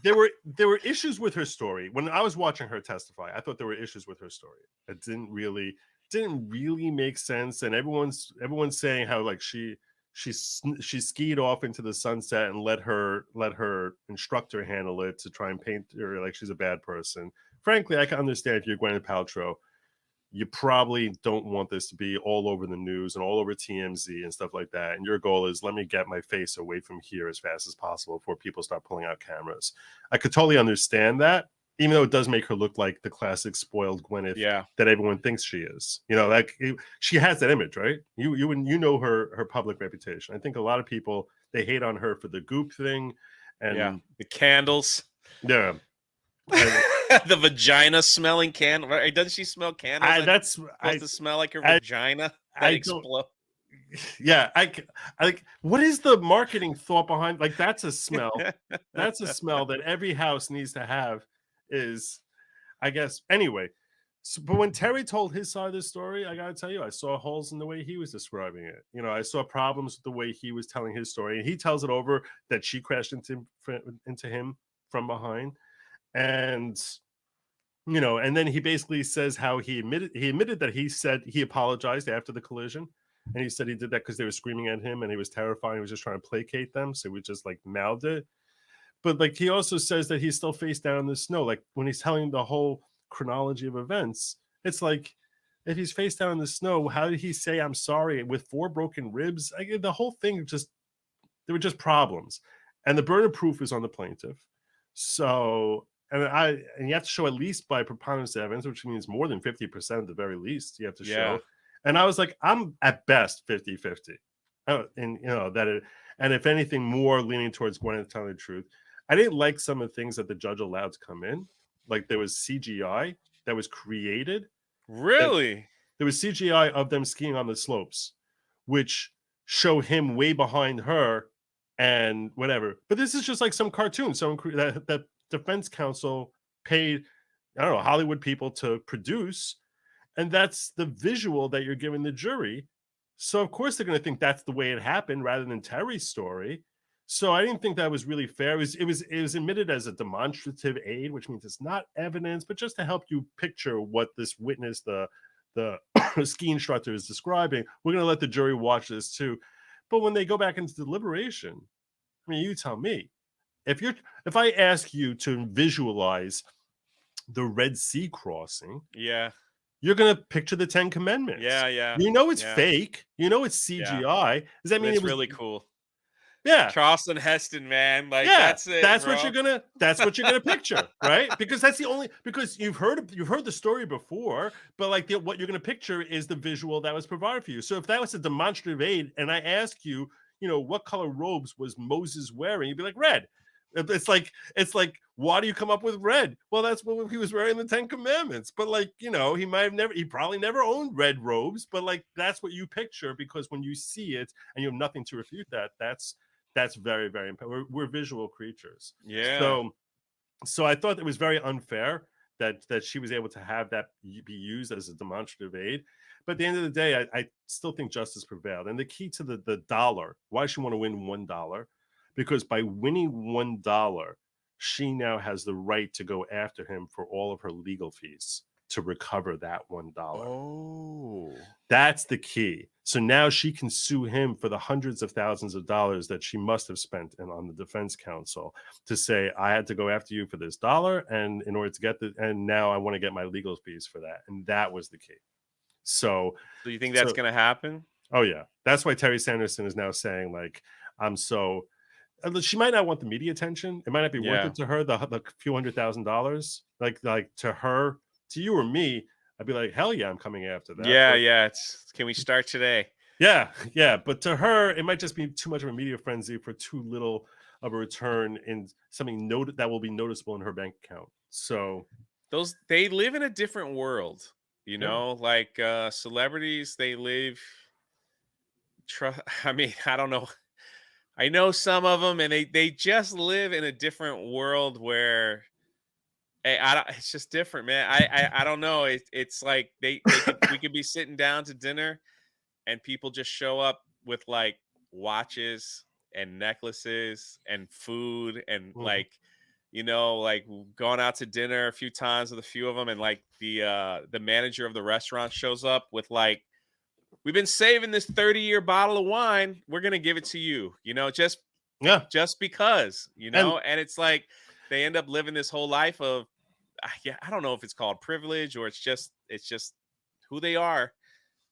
there were issues with her story. When I was watching her testify, I thought there were issues with her story. It didn't really didn't really make sense, and everyone's saying how like she skied off into the sunset and let her instructor handle it to try and paint her like she's a bad person. Frankly, I can understand if you're Gwyneth Paltrow, you probably don't want this to be all over the news and all over TMZ and stuff like that. And your goal is, let me get my face away from here as fast as possible before people start pulling out cameras. I could totally understand that, even though it does make her look like the classic spoiled Gwyneth that everyone thinks she is. You know, like she has that image, right? You know her public reputation. I think a lot of people, they hate on her for the Goop thing and the candles. Yeah. The vagina smelling candle. Right? Doesn't she smell candles? That's supposed to smell like her vagina that explode. Yeah, I like. What is the marketing thought behind? Like, that's a smell. That's a smell that every house needs to have. Is, I guess. Anyway, so, but when Terry told his side of the story, I gotta tell you, I saw holes in the way he was describing it. You know, I saw problems with the way he was telling his story, and he tells it over that she crashed into him from behind. And you know, and then he basically says how he admitted that he said he apologized after the collision, and he said he did that because they were screaming at him and he was terrified. He was just trying to placate them, so we just like mouthed it. But like he also says that he's still face down in the snow. Like when he's telling the whole chronology of events, it's like if he's face down in the snow, how did he say I'm sorry with 4 broken ribs? The whole thing there were just problems, and the burden of proof is on the plaintiff. So. And you have to show at least by preponderance of evidence, which means more than 50% at the very least you have to show. And I was like, I'm at best 50-50. And you know and if anything more leaning towards Gwyneth telling the truth. I didn't like some of the things that the judge allowed to come in. Like there was CGI that was created. Really? There was CGI of them skiing on the slopes, which show him way behind her and whatever. But this is just like some cartoon. That defense counsel paid, I don't know, Hollywood people to produce, and that's the visual that you're giving the jury. So of course they're going to think that's the way it happened rather than Terry's story. So I didn't think that was really fair. It was admitted as a demonstrative aid, which means it's not evidence, but just to help you picture what this witness, the ski instructor, is describing. We're going to let the jury watch this too. But when they go back into deliberation, I mean, you tell me. If I ask you to visualize the Red Sea crossing, you're gonna picture the 10 Commandments. You know it's fake. You know it's CGI. Does that mean it's really cool? Yeah, Charleston Heston, man. Like that's it. That's bro. what you're gonna picture, right? Because that's the only because you've heard the story before, but like what you're gonna picture is the visual that was provided for you. So if that was a demonstrative aid, and I ask you, you know, what color robes was Moses wearing, you'd be like red. It's like, why do you come up with red? Well, that's what he was wearing in the 10 Commandments. But like, you know, he probably never owned red robes, but like, that's what you picture because when you see it and you have nothing to refute that, that's very, very important. We're visual creatures. Yeah. So I thought it was very unfair that she was able to have that be used as a demonstrative aid. But at the end of the day, I still think justice prevailed. And the key to the dollar, why she want to win $1? Because by winning $1, she now has the right to go after him for all of her legal fees to recover that $1. Oh, that's the key. So now she can sue him for the hundreds of thousands of dollars that she must have spent on the defense counsel to say, I had to go after you for this $1, and in order to get and now I want to get my legal fees for that. And that was the key. So you think that's going to happen? Oh yeah. That's why Terry Sanderson is now saying, like, she might not want the media attention. It might not be worth it to her, the few $100,000. Like to her, to you or me, I'd be like, hell yeah, I'm coming after that. Yeah. Can we start today? Yeah. But to her, it might just be too much of a media frenzy for too little of a return in something that will be noticeable in her bank account. So they live in a different world, you know, like celebrities, they live. I mean, I don't know. I know some of them, and they just live in a different world where it's just different, man. I don't know. It's like we could be sitting down to dinner, and people just show up with like watches and necklaces and food and like you know, like gone out to dinner a few times with a few of them, and like the manager of the restaurant shows up with like, we've been saving this 30-year bottle of wine. We're gonna give it to you, you know, Yeah. just because, you And know, and it's like they end up living this whole life of, yeah, I don't know if it's called privilege or it's just who they are,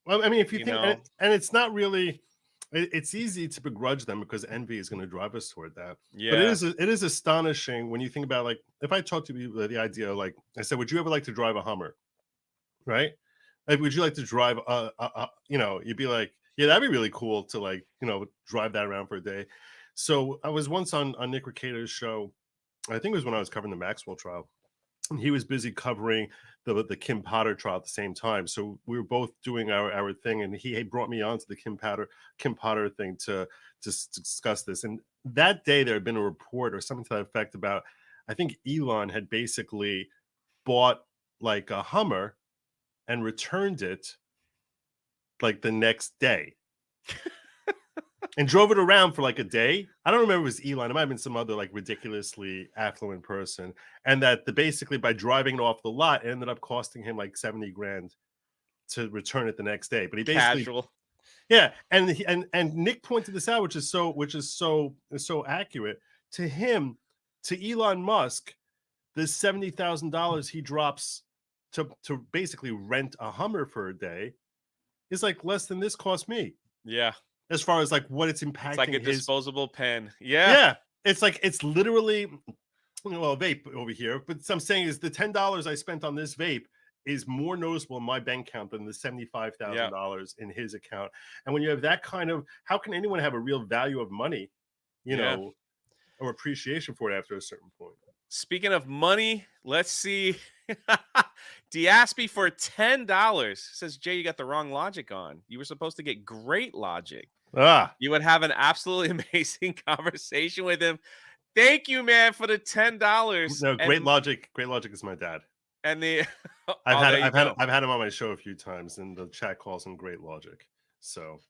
well, I mean, if you you think, know. and it's not really, it's easy to begrudge them because envy is going to drive us toward that. But Yeah. it is astonishing when you think about, like, if I talk to you the idea, like I said, would you ever like to drive a Hummer, right? Like, would you like to drive you know, you'd be like, yeah, that'd be really cool to, like, you know, drive that around for a day. So I was once on Nick Ricado's show. I think it was when I was covering the Maxwell trial. And he was busy covering the Kim Potter trial at the same time. So we were both doing our thing, and he brought me on to the Kim Potter thing to discuss this. And that day there had been a report or something to that effect about, I think Elon had basically bought like a Hummer and returned it like the next day. And drove it around for like a day. I don't remember if it was Elon. It might have been some other like ridiculously affluent person. And that basically by driving it off the lot, it ended up costing him like 70 grand to return it the next day. But he basically, Casual. yeah. And Nick pointed this out, which is so accurate. To him, to Elon Musk, the $70,000 he drops to basically rent a Hummer for a day is like less than this cost me. Yeah. As far as like what it's impacting, It's like a disposable pen. Yeah. Yeah, it's like, it's literally, well, a vape over here. But what I'm saying is the $10 I spent on this vape is more noticeable in my bank account than the $75,000 in his account. And when you have that kind of, how can anyone have a real value of money, you know, or appreciation for it after a certain point? Speaking of money, let's see. Diaspi for $10 says, Jay, you got the wrong Logic on. You were supposed to get great Logic. You would have an absolutely amazing conversation with him. Thank you, man, for the $10. No, Great Logic is my dad. And the I've had him on my show a few times, and the chat calls him Great Logic. So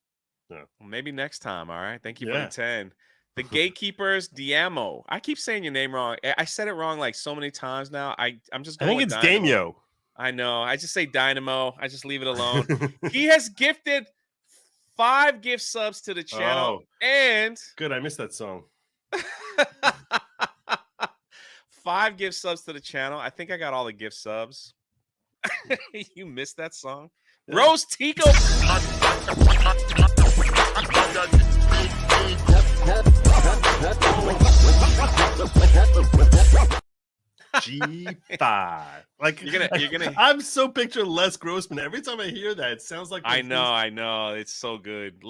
yeah. Well, maybe next time. All right. Thank you for the 10. The Gatekeepers, Diamo. I keep saying your name wrong. I said it wrong like so many times now. I'm just going I think with it's Dynamo. Damio. I know. I just say Dynamo. I just leave it alone. He has gifted 5 gift subs to the channel. And good. I missed that song. 5 gift subs to the channel. I think I got all the gift subs. You missed that song? Yeah. Rose Tico. G5. Like you're gonna I'm so picturing Les Grossman. Every time I hear that, it sounds like I know. It's so good.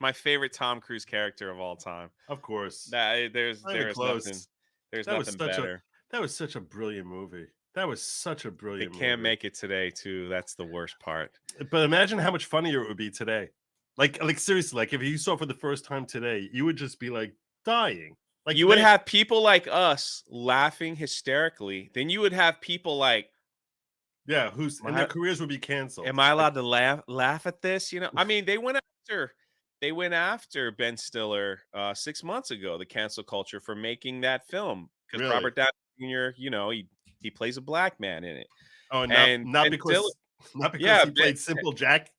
My favorite Tom Cruise character of all time. Of course. There's nothing better. That was such a brilliant movie. They can't make it today, too. That's the worst part. But imagine how much funnier it would be today. Like seriously, like if you saw it for the first time today, you would just be like dying. Like you would have people like us laughing hysterically. Then you would have people like, yeah, and their careers would be canceled. Am I allowed to laugh at this? You know, I mean, they went after Ben Stiller 6 months ago, the cancel culture, for making that film because really? Robert Downey Jr., you know, he plays a black man in it. Oh, not because he played Simple Jack.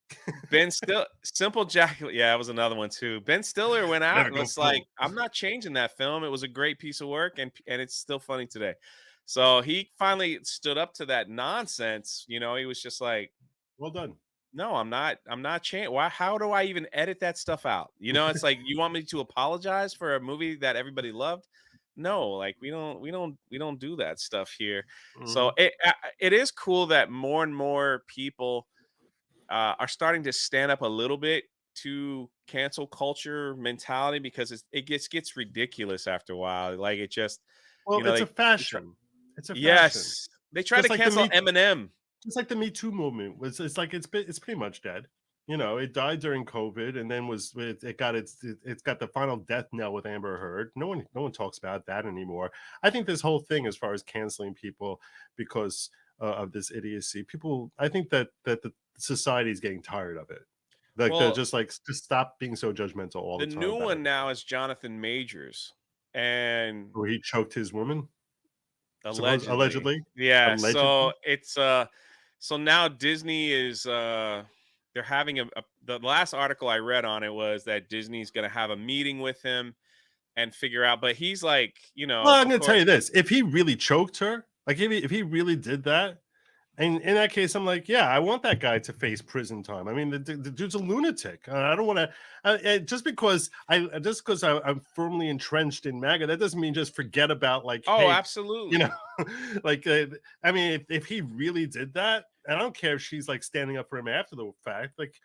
Simple Jack. Yeah, that was another one too. Ben Stiller went out and was like, I'm not changing that film. It was a great piece of work, and it's still funny today. So he finally stood up to that nonsense. You know, he was just like, well done. No, I'm not changing. Why? How do I even edit that stuff out? You know, it's like, you want me to apologize for a movie that everybody loved? No, like we don't do that stuff here. Mm-hmm. So it is cool that more and more people are starting to stand up a little bit to cancel culture mentality, because it gets ridiculous after a while. Like it just, it's a fashion. Yes, they try to cancel Eminem. It's like the Me Too movement. It's like it's pretty much dead. You know, it died during COVID, and then it got the final death knell with Amber Heard. No one talks about that anymore. I think this whole thing, as far as canceling people because of this idiocy, I think that the society is getting tired of it. Like they're just stop being so judgmental all the time. The new one now is Jonathan Majors, and where he choked his woman. Allegedly. Yeah. So it's so now Disney is they're having the last article I read on it was that Disney's gonna have a meeting with him and figure out, but he's like, Well, I'm of gonna tell course. you this: if he really choked her, like if he really did that, and in that case, I'm like, yeah, I want that guy to face prison time. I mean, the dude's a lunatic. I don't want to just because I'm firmly entrenched in MAGA, that doesn't mean just forget about like, Oh, hey, you know, absolutely. like I mean, if he really did that, and I don't care if she's like standing up for him after the fact, like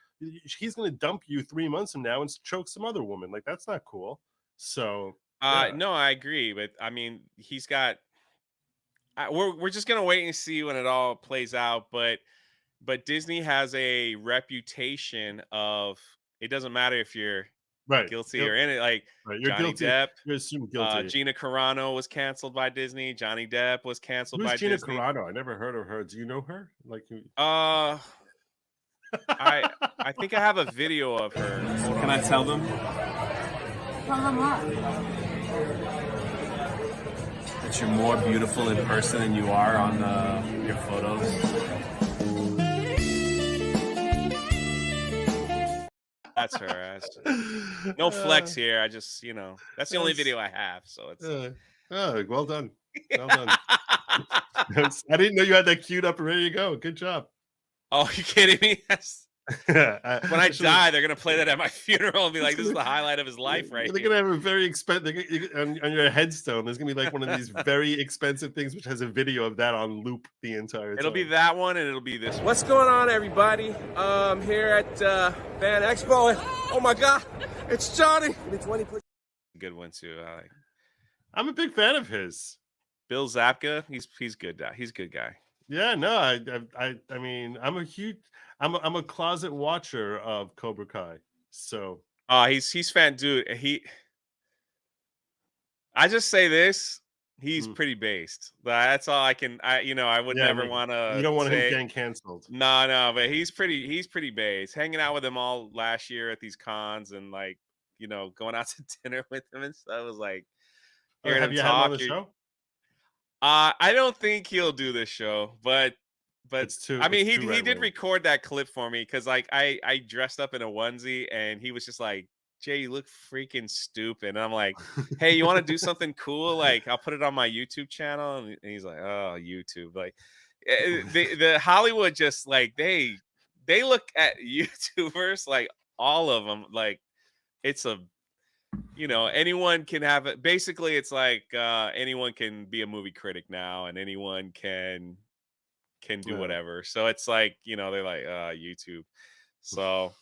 he's gonna dump you 3 months from now and choke some other woman. Like that's not cool. So yeah, No, I agree, but I mean, he's got. We're just gonna wait and see when it all plays out, but Disney has a reputation of it doesn't matter if you're right, guilty or in it. Like right. You're Johnny guilty. Depp, You're assumed guilty. Gina Carano was canceled by Disney. Johnny Depp was canceled Who's by Gina Disney. Carano? I never heard of her. Do you know her? Like, Uh, I I think I have a video of her. Hold on. Can I tell them Tell them what? that you're more beautiful in person than you are on your photos? That's her. No flex here. I just, that's the only video I have. So it's. Oh, well done. Well done. I didn't know you had that queued up and ready to go. Good job. Oh, you kidding me? Yes. When I should've- die, they're gonna play that at my funeral and be like, "This is the highlight of his life, right?" They're gonna have a very expensive on your headstone. There's gonna be like one of these very expensive things which has a video of that on loop the entire time. It'll be that one, and it'll be this one. What's going on, everybody? Here at Fan Expo. Oh my God, it's Johnny. It's 20. Good one too. I'm a big fan of his. Bill Zabka, he's good. He's a good guy. Yeah, no, I mean, I'm a closet watcher of Cobra Kai. So He's fan, dude. I just say this. He's pretty based. That's all I can. I would never want to. You don't want him getting canceled. No, but he's pretty based. Hanging out with him all last year at these cons and like, going out to dinner with him and stuff. Was like, hearing Have him you had him on talk. the show? I don't think he'll do this show, but I mean, he did record that clip for me because like I dressed up in a onesie and he was just like, "Jay, you look freaking stupid," and I'm like, "Hey, you want to do something cool? Like, I'll put it on my YouTube channel." And he's like, "Oh, YouTube!" Like, the Hollywood just like they look at YouTubers like all of them like it's a. Anyone can have it. Basically, it's like anyone can be a movie critic now, and anyone can do whatever. So it's like they're like YouTube. So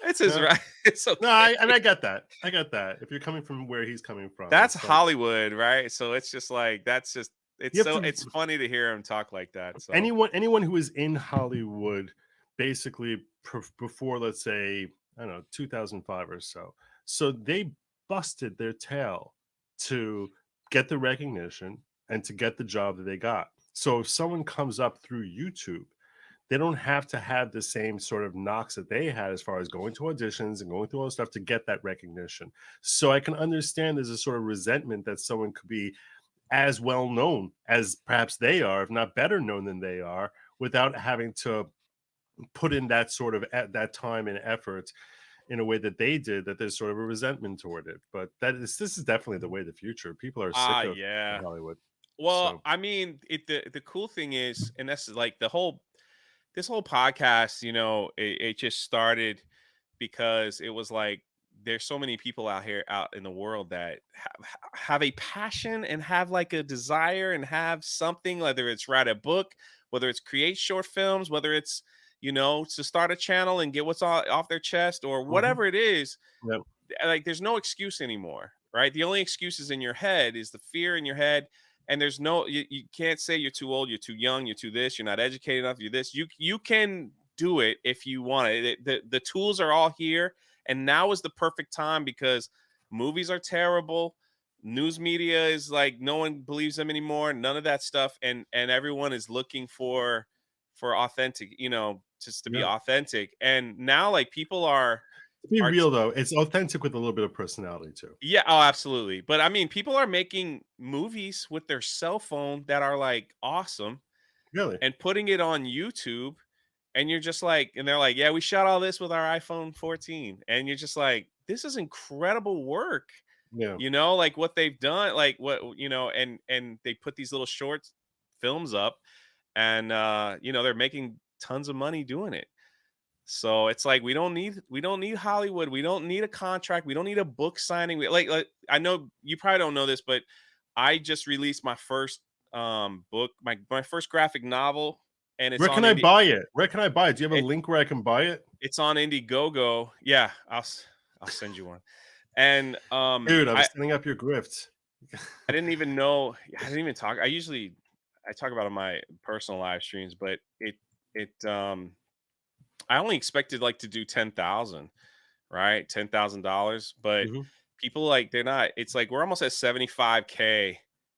it's his right. It's okay. No, I get that. I get that. If you're coming from where he's coming from, That's it's Hollywood, right? So it's just like it's funny to hear him talk like that. So anyone who is in Hollywood, basically before, let's say, I don't know, 2005 or so. So they busted their tail to get the recognition and to get the job that they got. So if someone comes up through YouTube, they don't have to have the same sort of knocks that they had as far as going to auditions and going through all the stuff to get that recognition. So I can understand there's a sort of resentment that someone could be as well known as perhaps they are, if not better known than they are, without having to put in that sort of that time and effort in a way that they did, that there's sort of a resentment toward it. But this is definitely the way of the future. People are sick of Hollywood. Well, So. I mean, the cool thing is, and that's like this whole podcast, it just started because it was like there's so many people out in the world that have a passion and have like a desire and have something, whether it's write a book, whether it's create short films, whether it's to start a channel and get what's off their chest or whatever it is. Yep. Like there's no excuse anymore, right? The only excuse is in your head, is the fear in your head. And there's no, you can't say you're too old, you're too young, you're too this, you're not educated enough, you're this. You can do it if you want it. The tools are all here. And now is the perfect time because movies are terrible. News media is like, no one believes them anymore. None of that stuff. And everyone is looking for authentic, just to be authentic. And now like people are To be real though, it's authentic with a little bit of personality too. Yeah, oh, absolutely. But I mean, people are making movies with their cell phone that are like awesome Really? and putting it on YouTube, and you're just like, and they're like, yeah, we shot all this with our iPhone 14, and you're just like, this is incredible work. Yeah. You know, like what they've done, like what and they put these little short films up, and they're making tons of money doing it. So it's like we don't need Hollywood. We don't need a contract. We don't need a book signing. Like I know you probably don't know this, but I just released my first book, my first graphic novel, and it's Where on can I buy it? Where can I buy it? Do you have a link where I can buy it? It's on Indiegogo. Yeah, I'll send you one. And Dude, I was setting up your grift. I didn't even know. I didn't even talk. I talk about it on my personal live streams, but I only expected like to do 10,000, right? $10,000, but people like they're not. It's like we're almost at 75K.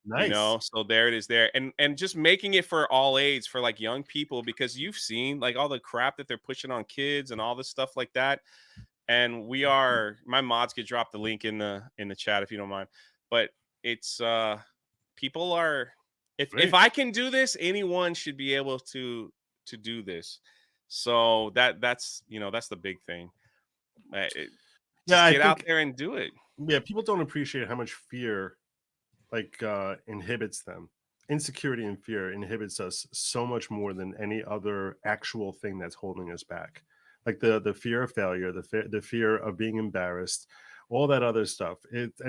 Nice. So there it is there. And just making it for all age for like young people, because you've seen like all the crap that they're pushing on kids and all this stuff like that. And my mods could drop the link in the chat if you don't mind. But it's people are if I can do this, anyone should be able to do this. So that's the big thing. Get out there and do it. Yeah, people don't appreciate how much fear inhibits them. Insecurity and fear inhibits us so much more than any other actual thing that's holding us back. Like the fear of failure, the fear of being embarrassed, all that other stuff. It's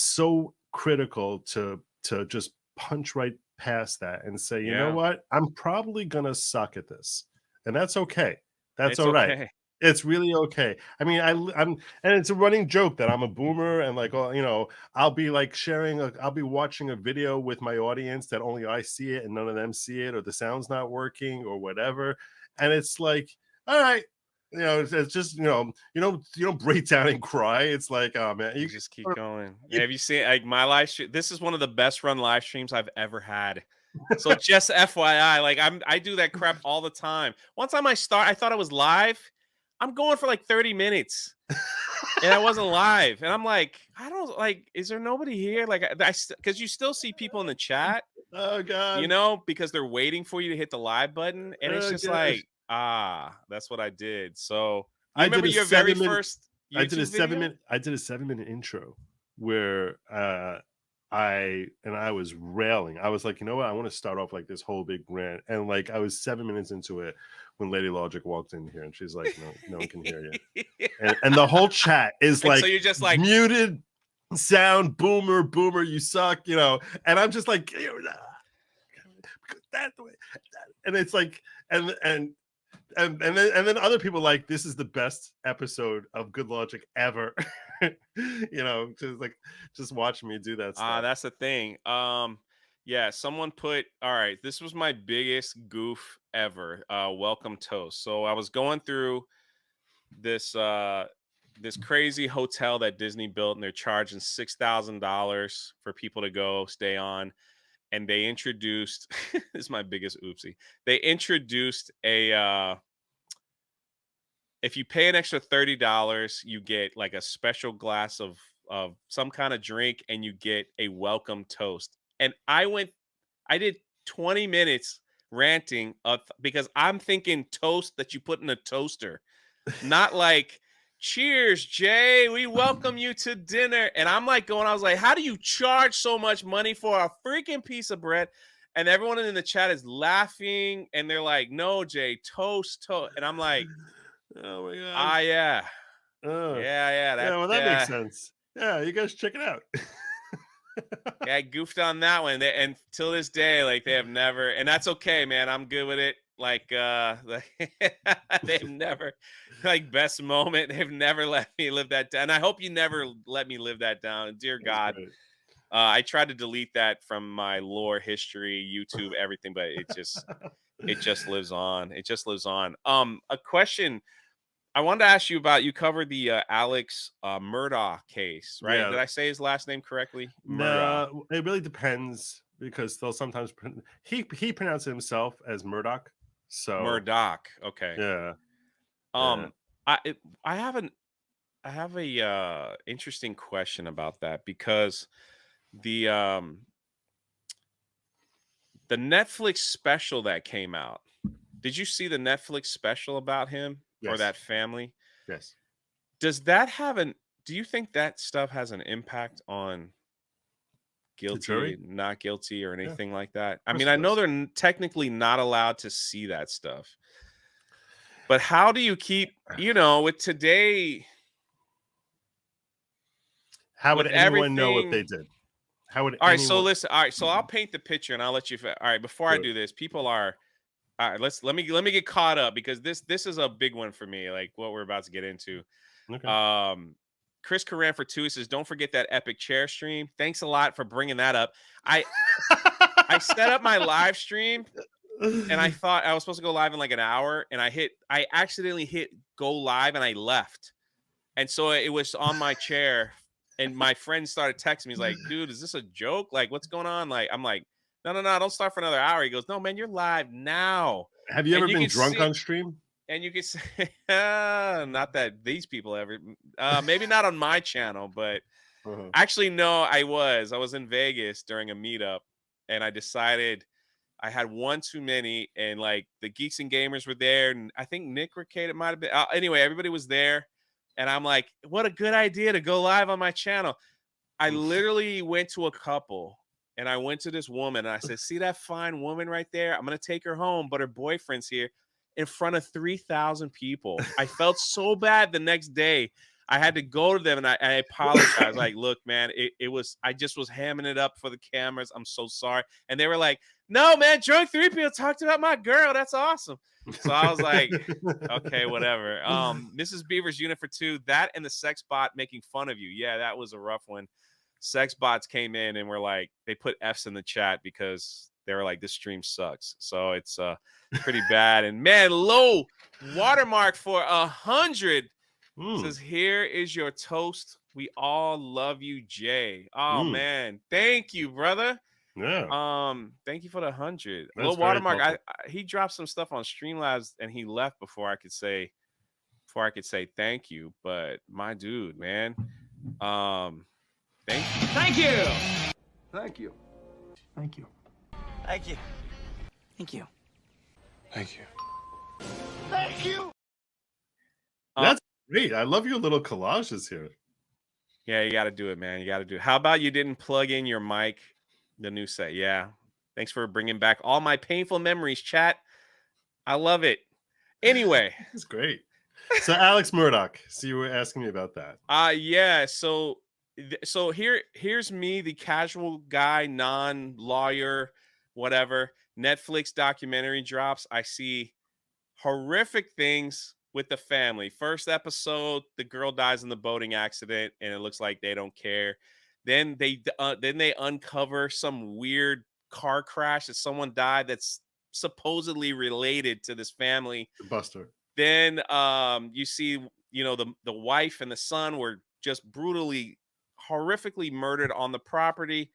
so critical to just punch right past that and say, you know what, I'm probably gonna suck at this, and that's okay. That's all right. Okay. It's really okay. I mean, I'm, and it's a running joke that I'm a boomer, and like, I'll be like I'll be watching a video with my audience that only I see it and none of them see it, or the sound's not working or whatever. And it's like, all right, it's just, you don't break down and cry. It's like, oh man, you just keep going. Have you seen like my live stream? This is one of the best run live streams I've ever had. So just FYI, like I do that crap all the time. One time I thought I was live. I'm going for like 30 minutes and I wasn't live. And I'm like, I don't like, is there nobody here? Like, because you still see people in the chat. Oh, God. Because they're waiting for you to hit the live button. And it's just like, that's what I did. So I remember your very first YouTube I did a video? I did a 7-minute intro where I was railing. I was like, you know what? I want to start off like this whole big rant. And like I was 7 minutes into it when Lady Lawgic walked in here and she's like, no one can hear you. And the whole chat is like, so you're just like muted sound, boomer, you suck, and I'm just like, that way. And it's like, and then other people like, this is the best episode of Good Logic ever. Just watching me do that stuff. That's the thing. Yeah, someone put, all right, this was my biggest goof ever. Welcome toast. So I was going through this crazy hotel that Disney built, and they're charging $6,000 for people to go stay on. And they introduced this is my biggest oopsie. They introduced if you pay an extra $30, you get like a special glass of some kind of drink, and you get a welcome toast. And I did 20 minutes ranting because I'm thinking toast that you put in a toaster, not like, cheers, Jay, we welcome you to dinner. And I'm like I was like, how do you charge so much money for a freaking piece of bread? And everyone in the chat is laughing, and they're like, no, Jay, toast. And I'm like, oh my God. Yeah. Well, that makes sense. Yeah, you guys check it out. Yeah, I goofed on that one, and till this day, like they have never, and that's okay, man. I'm good with it. Like they've never, like, best moment. They've never let me live that down. And I hope you never let me live that down. Dear God, I tried to delete that from my lore history, YouTube, everything, but it just lives on. It just lives on. A question I wanted to ask you about. You covered the Alex Murdaugh case, right? Yeah. Did I say his last name correctly? No, it really depends, because they'll sometimes he pronounces himself as Murdoch. So Murdoch. Okay. Yeah. I have a interesting question about that because the Netflix special that came out. Did you see the Netflix special about him or Yes. that family? Yes. Does that have do you think that stuff has an impact on guilty, jury? not guilty, or anything like that? I course mean, it I know does. they're technically not allowed to see that stuff. But how do you keep, with today, How would with anyone know what they everything? did? How would All right, so anyone listen. All right, so I'll paint the picture and I'll let you. All right, before I do it? do this, people are. All right, let me get caught up because this is a big one for me. Like what we're about to get into. Okay. Chris Coran for 2 says, "Don't forget that epic chair stream." Thanks a lot for bringing that up. I set up my live stream and I thought I was supposed to go live in like an hour, and I accidentally hit go live and I left, and so it was on my chair. And my friend started texting me. He's like, "Dude, is this a joke? Like, what's going on?" Like, I'm like, "No, don't start for another hour." He goes, "No, man, you're live now." Have you And ever been can drunk see, on stream? and you can say, not that these people ever, maybe not on my channel, but actually, no, I was in Vegas during a meetup, and I decided I had one too many, and like the Geeks and Gamers were there, and I think Nick Ricade, it might have been. Anyway, everybody was there. And I'm like, what a good idea to go live on my channel. I literally went to a couple and I went to this woman and I said, see that fine woman right there? I'm going to take her home, but her boyfriend's here in front of 3,000 people. I felt so bad the next day. I had to go to them and I apologized. Like, look, man, I just was hamming it up for the cameras. I'm so sorry. And they were like, no, man, Drunk 3 people talked about my girl. That's awesome. So I was like, okay, whatever. Mrs. Beaver's unit for 2, that and the sex bot making fun of you. Yeah, that was a rough one. Sex bots came in and were like, they put F's in the chat because they were like, this stream sucks. So it's pretty bad. And man, low watermark for 100 says, here is your toast. We all love you, Jay. Oh man, thank you, brother. Yeah. Thank you for the 100. That's Low watermark. very He dropped some stuff on Streamlabs and he left before I could say thank you. But my dude, man, thank you. Thank you. Thank you. Thank you. Thank you. Thank you. Thank you. Thank you. That's great. I love your little collages here. Yeah, you got to do it, man. You got to do it. How about you didn't plug in your mic? The new set. Yeah. Thanks for bringing back all my painful memories, chat. I love it. Anyway. It's great. So Alex Murdoch. So you were asking me about that. Yeah. So here's me, the casual guy, non-lawyer, whatever. Netflix documentary drops. I see horrific things with the family. First episode, the girl dies in the boating accident, and it looks like they don't care. Then they uncover some weird car crash that someone died that's supposedly related to this family. Buster. Then you see, the wife and the son were just brutally, horrifically murdered on the property.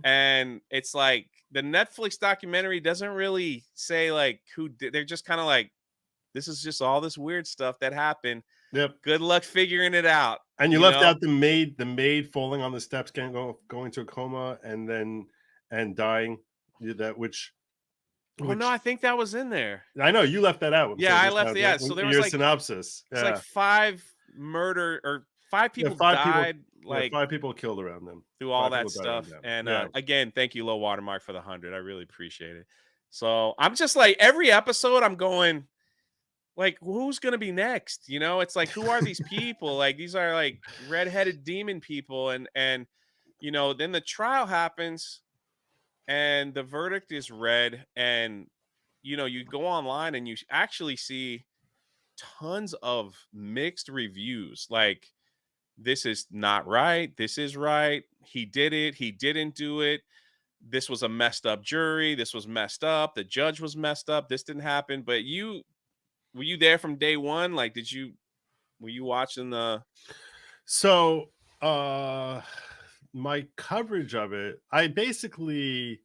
And it's like the Netflix documentary doesn't really say like who did. They're just kind of like, this is just all this weird stuff that happened. Yep. Good luck figuring it out. And you left out the maid falling on the steps, going to a coma, and dying. Which no, I think that was in there. I know you left that out. Yeah, I left. Yeah, so there was your like synopsis. It's like 5 people died. Like 5 people killed around them through all that stuff. And again, thank you, Low Watermark, for the 100. I really appreciate it. So I'm just like every episode, I'm going. Like, who's going to be next? It's like, who are these people? Like, these are like redheaded demon people. And then the trial happens and the verdict is read. And, you go online and you actually see tons of mixed reviews. Like, this is not right. This is right. He did it. He didn't do it. This was a messed up jury. This was messed up. The judge was messed up. This didn't happen. But were you there from day one? Like, were you watching the? So, my coverage of it, I basically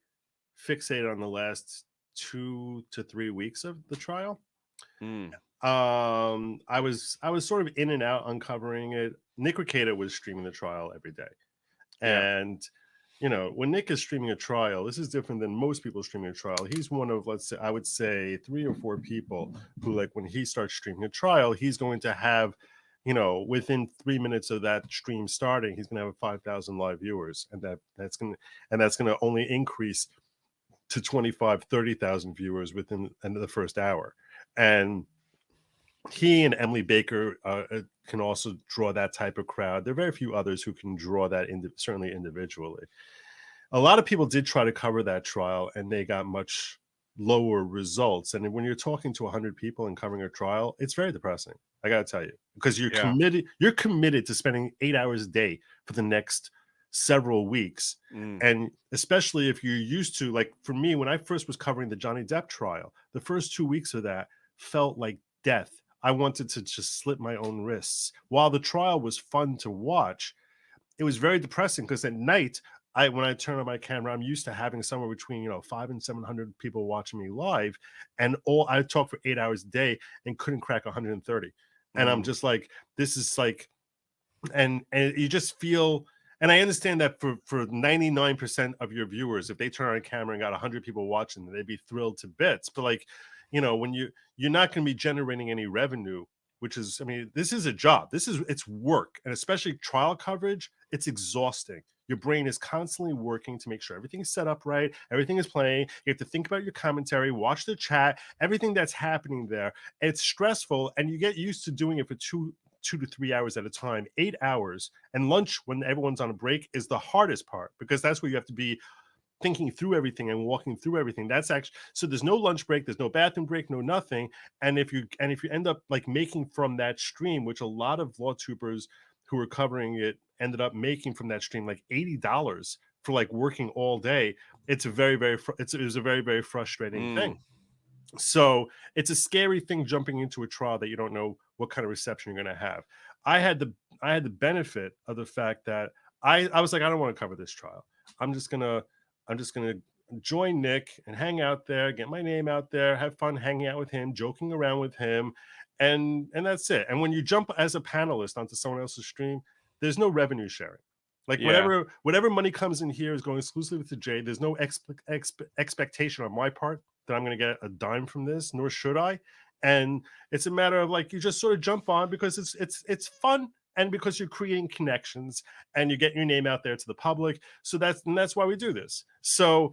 fixated on the last 2 to 3 weeks of the trial. I was sort of in and out uncovering it. Nick Rekieta was streaming the trial every day, and when Nick is streaming a trial, this is different than most people streaming a trial. He's one of, let's say, I would say 3 or 4 people who, like, when he starts streaming a trial, he's going to have, within 3 minutes of that stream starting, he's going to have 5,000 live viewers, and that's going to only increase to 25, 30,000 viewers within the first hour. And he and Emily Baker can also draw that type of crowd. There are very few others who can draw that, certainly individually. A lot of people did try to cover that trial, and they got much lower results. And when you're talking to 100 people and covering a trial, it's very depressing. I got to tell you, because you're committed. You're committed to spending 8 hours a day for the next several weeks, and especially if you're used to, like, for me, when I first was covering the Johnny Depp trial, the first 2 weeks of that felt like death. I wanted to just slit my own wrists. While the trial was fun to watch, it was very depressing, because at night, when I turn on my camera, I'm used to having somewhere between 500 and 700 people watching me live, and I talk for 8 hours a day and couldn't crack 130. And I'm just like, this is like, and you just feel. And I understand that for 99% of your viewers, if they turn on a camera and got 100 people watching, they'd be thrilled to bits. But, like, when you're not going to be generating any revenue, which is, I mean, this is a job. It's work. And especially trial coverage, it's exhausting. Your brain is constantly working to make sure everything's set up right, everything is playing. You have to think about your commentary, watch the chat, everything that's happening there. It's stressful, and you get used to doing it for 2 to 3 hours at a time. 8 hours, and lunch when everyone's on a break is the hardest part, because that's where you have to be thinking through everything and walking through everything. That's actually, so there's no lunch break, there's no bathroom break, no nothing. And if you end up, like, making from that stream, which a lot of law tubers who were covering it ended up making from that stream, like $80 for, like, working all day, it's a very, very it was a very, very frustrating thing. So it's a scary thing jumping into a trial that you don't know what kind of reception you're going to have. I had the benefit of the fact that I was like, I don't want to cover this trial. I'm just gonna join Nick and hang out there, get my name out there, have fun hanging out with him, joking around with him, and that's it. And when you jump as a panelist onto someone else's stream, there's no revenue sharing. Like, whatever money comes in here is going exclusively to Jay. There's no expectation on my part that I'm going to get a dime from this, nor should I. And it's a matter of, like, you just sort of jump on because it's fun, and because you're creating connections and you get your name out there to the public. So that's why we do this. So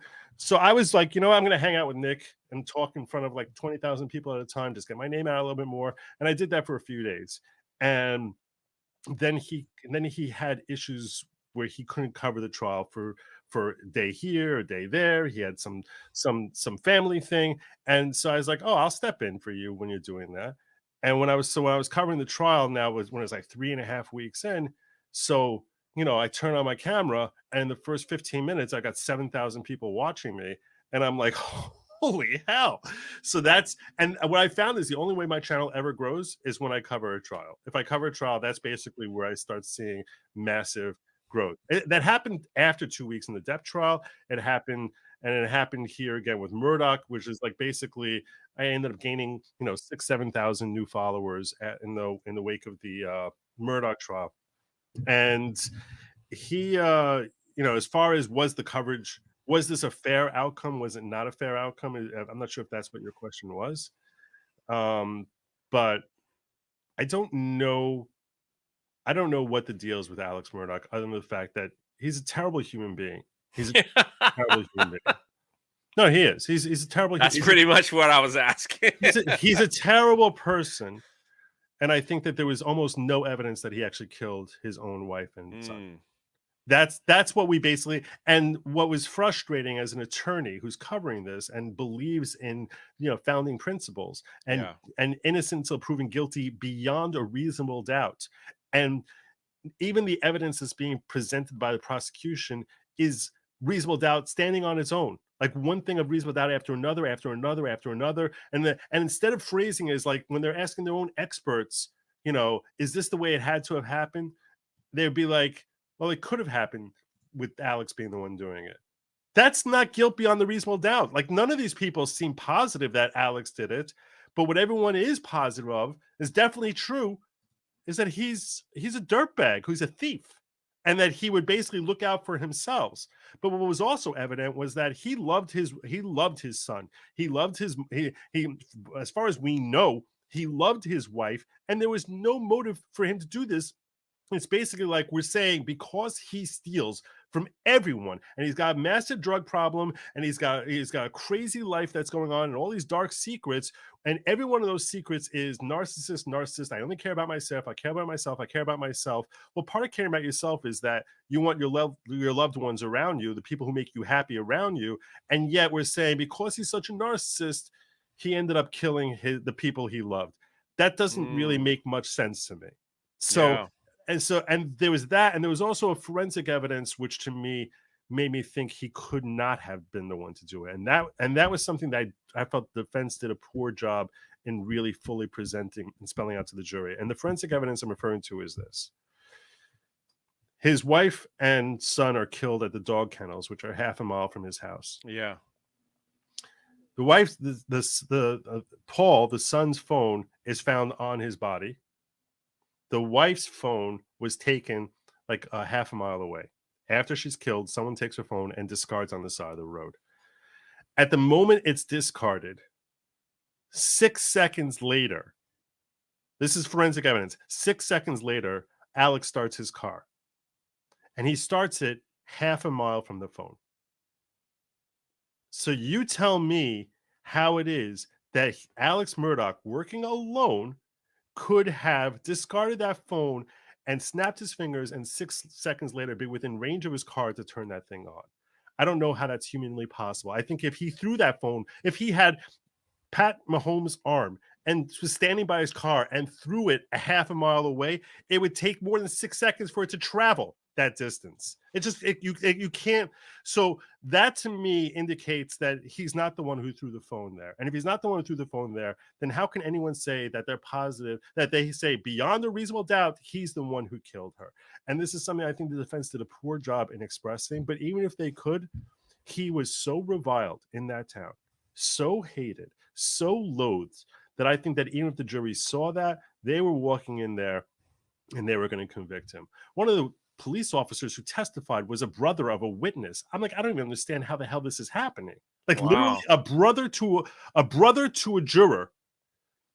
I was like, I'm going to hang out with Nick and talk in front of like 20,000 people at a time, just get my name out a little bit more. And I did that for a few days. And then he had issues where he couldn't cover the trial for a day here, a day there. He had some family thing. And so I was like, oh, I'll step in for you when you're doing that. And when I was covering the trial, now was when it was like 3.5 weeks in. So, I turn on my camera, and in the first 15 minutes, I got 7,000 people watching me. And I'm like, holy hell. So and what I found is the only way my channel ever grows is when I cover a trial. If I cover a trial, that's basically where I start seeing massive growth. That happened after 2 weeks in the Depp trial. It happened here again with Murdoch, which is like, basically I ended up gaining 6,000-7,000 new followers in the wake of the Murdoch trial. And he as far as was the coverage, was this a fair outcome, was it not a fair outcome, I'm not sure if that's what your question was, but I don't know what the deal is with Alex Murdoch, other than the fact that he's a terrible human being. He's a terrible human being. No, he is. He's a terrible. That's pretty much what I was asking. He's a terrible person, and I think that there was almost no evidence that he actually killed his own wife and son. That's what we basically. And what was frustrating as an attorney who's covering this and believes in founding principles and innocent until proven guilty beyond a reasonable doubt, and even the evidence that's being presented by the prosecution is reasonable doubt standing on its own. Like, one thing of reasonable doubt after another, and instead of phrasing it as like when they're asking their own experts, is this the way it had to have happened? They'd be like, well, it could have happened with Alex being the one doing it. That's not guilt beyond the reasonable doubt. Like, none of these people seem positive that Alex did it, But what everyone is positive of is definitely true, is that he's a dirtbag who's a thief, and that he would basically look out for himself. But what was also evident was that he loved his son. He loved he as far as we know, he loved his wife, and there was no motive for him to do this. It's basically like we're saying, because he steals from everyone, and he's got a massive drug problem, and he's got a crazy life that's going on, and all these dark secrets, and every one of those secrets is narcissist. I only care about myself. I care about myself. I care about myself. Well, part of caring about yourself is that you want your loved ones around you, the people who make you happy around you, and yet we're saying because he's such a narcissist, he ended up killing the people he loved. That doesn't really make much sense to me. So. Yeah. And there was that, and there was also a forensic evidence, which to me made me think he could not have been the one to do it. And that was something that I felt the defense did a poor job in really fully presenting and spelling out to the jury. And the forensic evidence I'm referring to is this. His wife and son are killed at the dog kennels, which are half a mile from his house. Yeah. The wife's, Paul, the son's phone is found on his body. The wife's phone was taken like a half a mile away. After she's killed, someone takes her phone and discards on the side of the road. At the moment it's discarded, 6 seconds later, this is forensic evidence. 6 seconds later, Alex starts his car. And he starts it half a mile from the phone. So you tell me how it is that Alex Murdaugh, working alone, could have discarded that phone and snapped his fingers and 6 seconds later be within range of his car to turn that thing on. I don't know how that's humanly possible. I think if he threw that phone, if he had Pat Mahomes' arm and was standing by his car and threw it a half a mile away, it would take more than 6 seconds for it to travel that distance. You can't. So that to me indicates that he's not the one who threw the phone there. And if he's not the one who threw the phone there, then how can anyone say that they're positive, that they say beyond a reasonable doubt he's the one who killed her? And this is something I think the defense did a poor job in expressing. But even if they could, he was so reviled in that town, so hated, so loathed, that I think that even if the jury saw that, they were walking in there and they were going to convict him. One of the police officers who testified was a brother of a witness. I'm like, I don't even understand how the hell this is happening. Like, literally a brother to a juror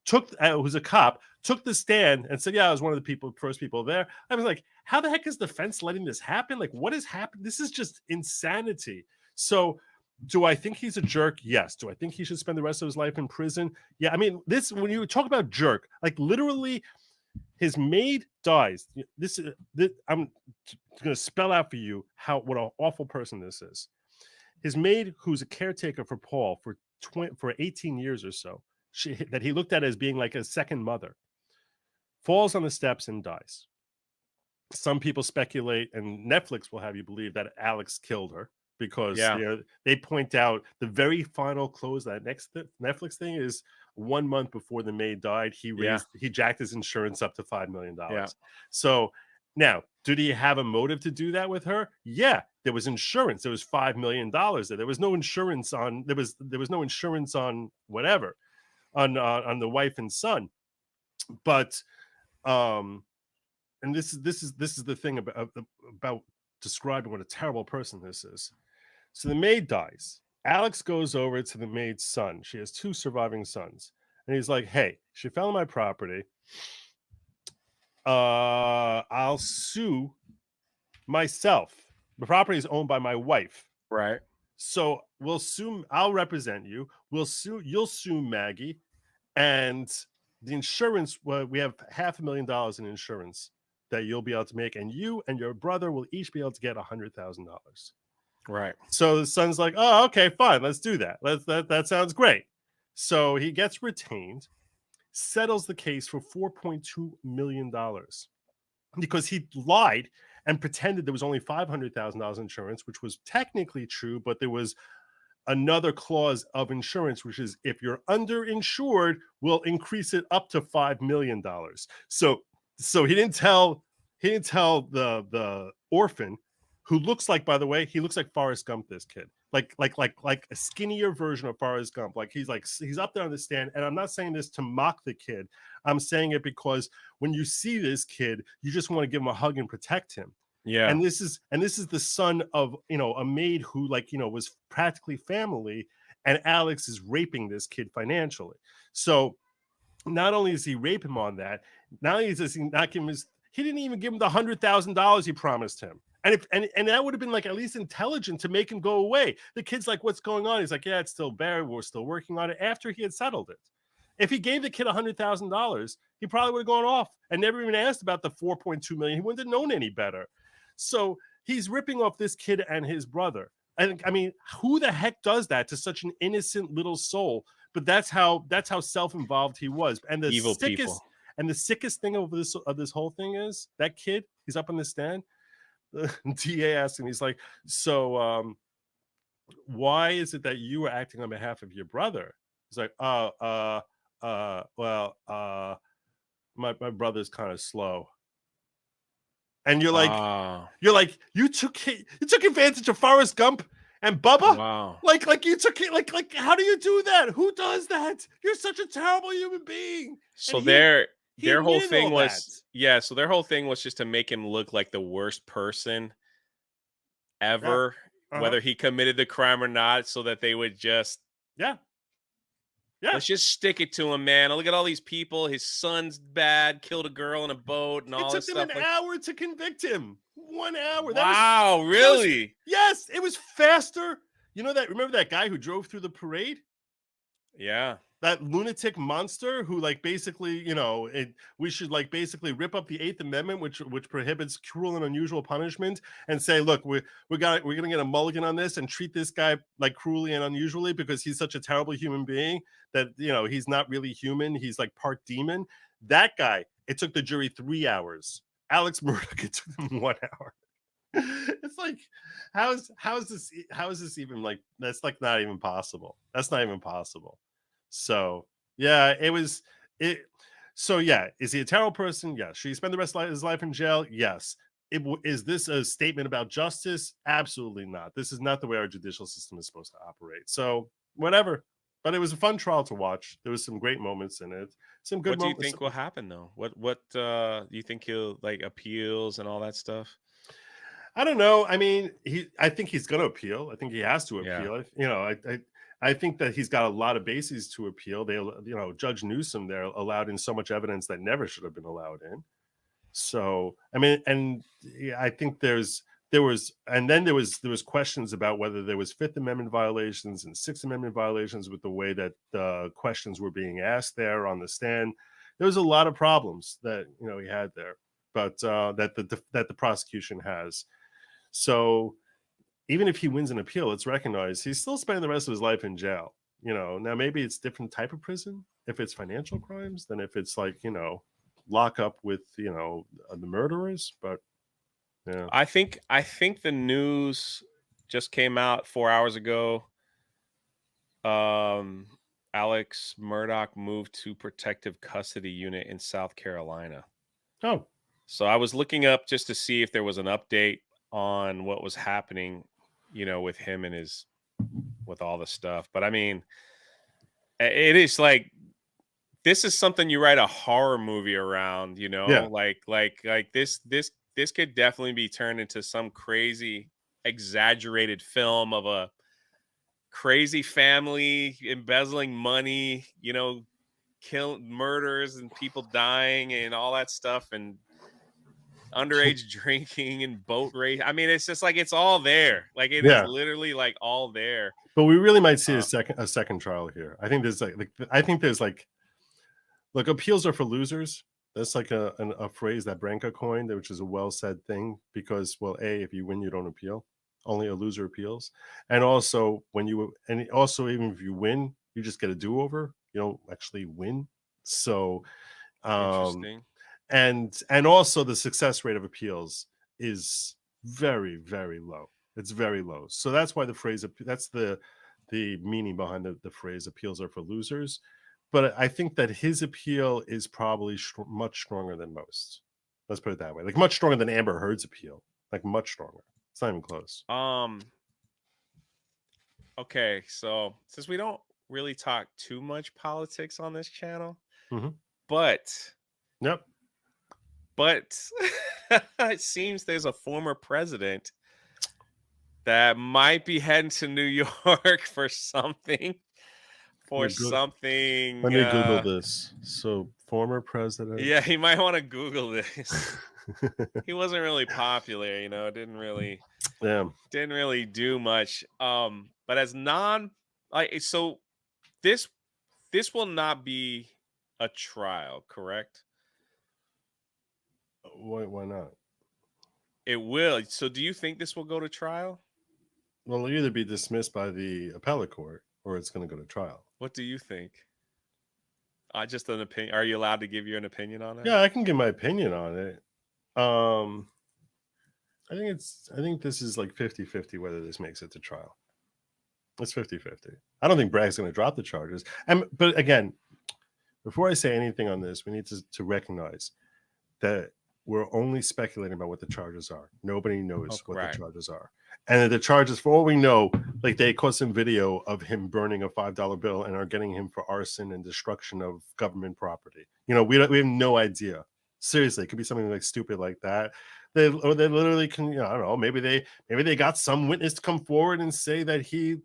who's a cop, took the stand and said, yeah, I was one of the first people there. I was like, how the heck is the defense letting this happen? Like, what has happened? This is just insanity. So do I think he's a jerk? Yes. Do I think he should spend the rest of his life in prison? Yeah. I mean, when you talk about jerk, like literally his maid dies. I'm going to spell out for you what an awful person this is. His maid, who's a caretaker for Paul for 18 years or so, that he looked at as being like a second mother, falls on the steps and dies. Some people speculate, and Netflix will have you believe, that Alex killed her because they point out the very final close. That next Netflix thing is 1 month before the maid died. He jacked his insurance up to $5 million. Yeah. So now, did he have a motive to do that with her? Yeah, there was insurance. There was $5 million there. There was no insurance on. There was no insurance on whatever, on the wife and son. But and this is the thing about describing what a terrible person this is. So the maid dies. Alex goes over to the maid's son. She has 2 surviving sons. And he's like, hey, she fell on my property. I'll sue myself. The property is owned by my wife. Right. So we'll sue. I'll represent you. You'll sue Maggie. And the insurance, we have $500,000 in insurance that you'll be able to make. And you and your brother will each be able to get $100,000. Right. So the son's like, oh, okay, fine, let's do that. That sounds great. So he gets retained, settles the case for $4.2 million because he lied and pretended there was only $500,000 insurance, which was technically true, but there was another clause of insurance, which is if you're underinsured, we'll increase it up to $5 million. So he didn't tell the orphan who looks like, by the way, he looks like Forrest Gump, this kid. Like a skinnier version of Forrest Gump. Like he's up there on the stand. And I'm not saying this to mock the kid. I'm saying it because when you see this kid, you just want to give him a hug and protect him. Yeah. And this is the son of, a maid who was practically family, and Alex is raping this kid financially. So not only does he rape him on that, not only does he not give him he didn't even give him the $100,000 he promised him. And that would have been at least intelligent to make him go away. The kid's like, what's going on? He's like, yeah, it's still bad. We're still working on it, after he had settled it. If he gave the kid $100,000, he probably would have gone off and never even asked about the $4.2 million. He wouldn't have known any better. So he's ripping off this kid and his brother. And I mean, who the heck does that to such an innocent little soul? But that's how self-involved he was. And the Evil people. And the sickest thing of this whole thing is that kid, he's up on the stand. The DA asked him, he's like, so why is it that you were acting on behalf of your brother? He's like, my brother's kind of slow. And you're like, you took advantage of Forrest Gump and Bubba. Wow. Like you took it. Like how do you do that? Who does that? You're such a terrible human being. So their whole thing was so their whole thing was just to make him look like the worst person ever, whether he committed the crime or not, so that they would just let's just stick it to him, man. Look at all these people. His son's bad, killed a girl in a boat, and all this stuff. It took them an hour to convict him. 1 hour. Wow, really? Yes, it was faster. Remember that guy who drove through the parade? Yeah. That lunatic monster who basically, we should basically rip up the 8th Amendment, which prohibits cruel and unusual punishment, and say, look, we're going to get a mulligan on this and treat this guy cruelly and unusually because he's such a terrible human being that, he's not really human. He's part demon. That guy, it took the jury 3 hours. Alex Murdoch, it took them 1 hour. It's like, how is this even that's not even possible. That's not even possible. So yeah, So yeah, is he a terrible person? Yes. Should he spend the rest of his life in jail? Yes. Is this a statement about justice? Absolutely not. This is not the way our judicial system is supposed to operate. So whatever. But it was a fun trial to watch. There was some great moments in it. Some good moments. What do you think will happen though? What do you think he'll appeals and all that stuff? I don't know. I mean, I think he's going to appeal. I think he has to appeal. Yeah. I think that he's got a lot of bases to appeal. Judge Newsom there allowed in so much evidence that never should have been allowed in. So, I mean, and I think there was questions about whether there was Fifth Amendment violations and Sixth Amendment violations with the way that the questions were being asked there on the stand. There was a lot of problems that he had there, but that the prosecution has. So even if he wins an appeal, it's recognized he's still spending the rest of his life in jail. Now maybe it's different type of prison if it's financial crimes than if it's lock up with the murderers. But yeah, I think the news just came out 4 hours ago. Alex Murdoch moved to protective custody unit in South Carolina. Oh, so I was looking up just to see if there was an update on what was happening, with him and with all the stuff. But I mean, it is this is something you write a horror movie around, Yeah. This could definitely be turned into some crazy exaggerated film of a crazy family embezzling money, murders and people dying and all that stuff, and underage drinking and boat race. I mean, it's just it's all there. It is literally all there. But we really might see a second trial here. I think there's look, appeals are for losers. That's a phrase that Branca coined, which is a well said thing, because if you win, you don't appeal. Only a loser appeals. And also even if you win, you just get a do-over. You don't actually win. So Interesting. And also the success rate of appeals is very, very low. It's very low. So that's why that's the meaning behind the phrase appeals are for losers. But I think that his appeal is probably much stronger than most. Let's put it that way. Much stronger than Amber Heard's appeal. Much stronger. It's not even close. Okay, so since we don't really talk too much politics on this channel, but Yep. it seems there's a former president that might be heading to New York for something. Let me Google this. So, former president. Yeah, he might want to Google this. He wasn't really popular, didn't really do much. But as so this will not be a trial, correct? Why not? It will. So do you think this will go to trial? Well, it'll either be dismissed by the appellate court or it's going to go to trial. What do you think? Just an opinion. Are you allowed to give your opinion on it? Yeah, I can give my opinion on it. I think this is like 50-50 whether this makes it to trial. It's 50-50. I don't think Bragg's going to drop the charges. But again, before I say anything on this, we need to recognize that we're only speculating about what the charges are. Nobody knows what the charges are. And the charges, for all we know, like they caught some video of him burning a $5 bill and are getting him for arson and destruction of government property. We have no idea. Seriously, it could be something like stupid like that. They literally can, I don't know, maybe they got some witness to come forward and say that he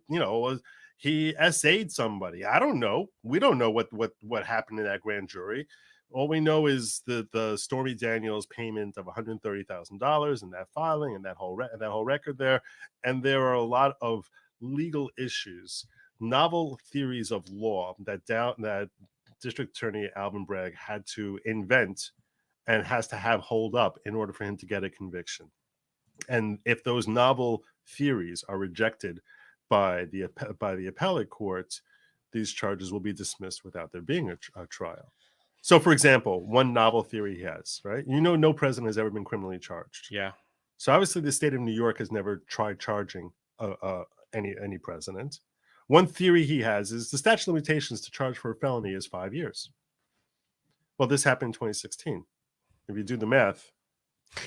SA'd somebody. I don't know. We don't know what happened in that grand jury. All we know is the Stormy Daniels payment of $130,000 and that filing and that whole record there. And there are a lot of legal issues, novel theories of law that District Attorney Alvin Bragg had to invent and has to have hold up in order for him to get a conviction. And if those novel theories are rejected by the appellate court, these charges will be dismissed without there being a trial. So, for example, one novel theory he has, right? No president has ever been criminally charged. Yeah. So obviously the state of New York has never tried charging any president. One theory he has is the statute of limitations to charge for a felony is 5 years. Well, this happened in 2016. If you do the math,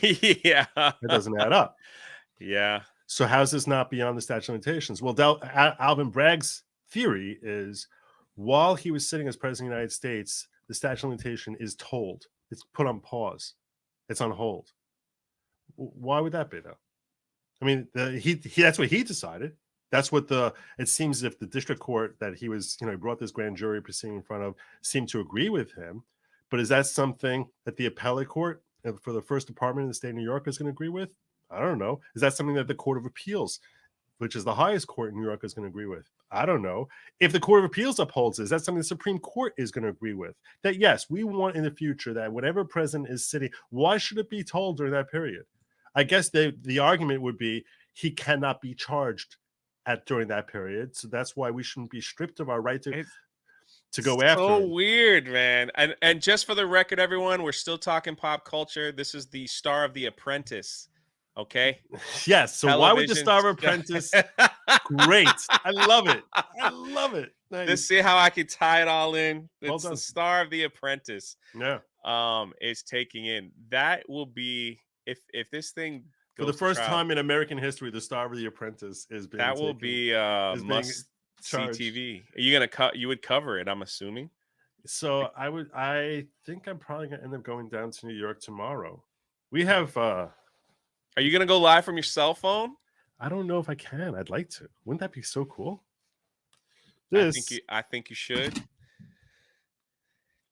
yeah, it doesn't add up. Yeah. So how's this not beyond the statute of limitations? Well, Alvin Bragg's theory is while he was sitting as president of the United States, the statute of limitation is told. It's put on pause. It's on hold. Why would that be, though? I mean, that's what he decided. That's what it seems as if the district court that he was, brought this grand jury proceeding in front of seemed to agree with him. But is that something that the appellate court for the first department in the state of New York is going to agree with? I don't know. Is that something that the Court of Appeals, which is the highest court in New York, is going to agree with? I don't know. If the Court of Appeals upholds it, is that something the Supreme Court is going to agree with? That, yes, we want in the future that whatever president is sitting, why should it be told during that period? I guess the argument would be he cannot be charged during that period. So that's why we shouldn't be stripped of our right to go after. So weird, man. And just for the record, everyone, we're still talking pop culture. This is the star of The Apprentice. Okay. Yes. So why would the star of Apprentice? Great. I love it. I love it. Nice. Let's see how I can tie it all in. It's Well the star of The Apprentice. Yeah. Is taking in. That will be if this thing for the first time in American history, the star of The Apprentice is being that will be must see TV. Are you gonna you would cover it, I'm assuming. So I think I'm probably gonna end up going down to New York tomorrow. We have Are you gonna go live from your cell phone? I don't know if I can. I'd like to. Wouldn't that be so cool? I think you should.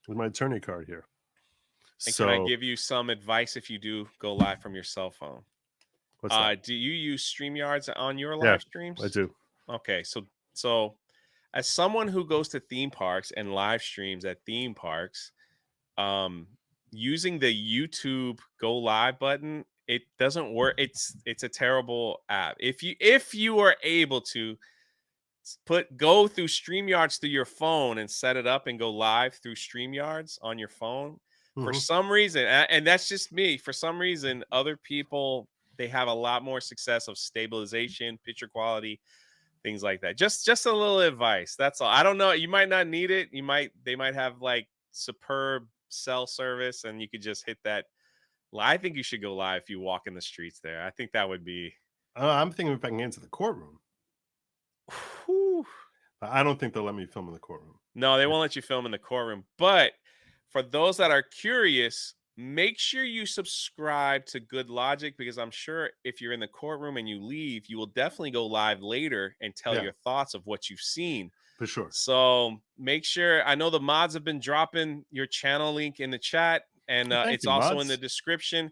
With my attorney card here. And can I give you some advice if you do go live from your cell phone? What's that? Do you use StreamYards on your live streams? I do. Okay, so as someone who goes to theme parks and live streams at theme parks, using the YouTube go live button, it doesn't work. It's a terrible app. If you are able to go through StreamYards through your phone and set it up and go live through StreamYards on your phone, for some reason, and that's just me, for some reason, other people, they have a lot more success of stabilization, picture quality, things like that. Just a little advice. That's all. I don't know. You might not need it. They might have like superb cell service and you could just hit that. I think you should go live if you walk in the streets there. I think that would be. I'm thinking if I can get into the courtroom. Whew. I don't think they'll let me film in the courtroom. No, they won't let you film in the courtroom. But for those that are curious, make sure you subscribe to Good Logic, because I'm sure if you're in the courtroom and you leave, you will definitely go live later and tell Yeah. your thoughts of what you've seen. For sure. So make sure, I know the mods have been dropping your channel link in the chat, and it's you, also mods. in the description.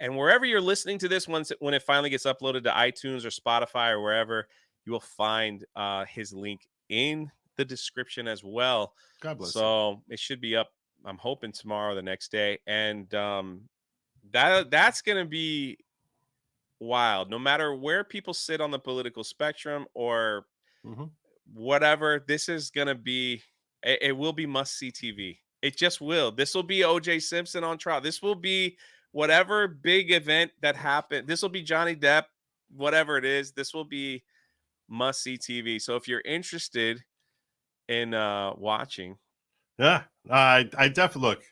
And wherever you're listening to this, when it finally gets uploaded to iTunes or Spotify or wherever, you will find his link in the description as well. God bless so it should be up, I'm hoping, tomorrow or the next day. And that's going to be wild. No matter where people sit on the political spectrum or whatever, this is going to be, it will be must-see TV. It just will. This will be O.J. Simpson on trial. This will be whatever big event that happened. This will be Johnny Depp, whatever it is. This will be must-see TV. So if you're interested in watching, I definitely look.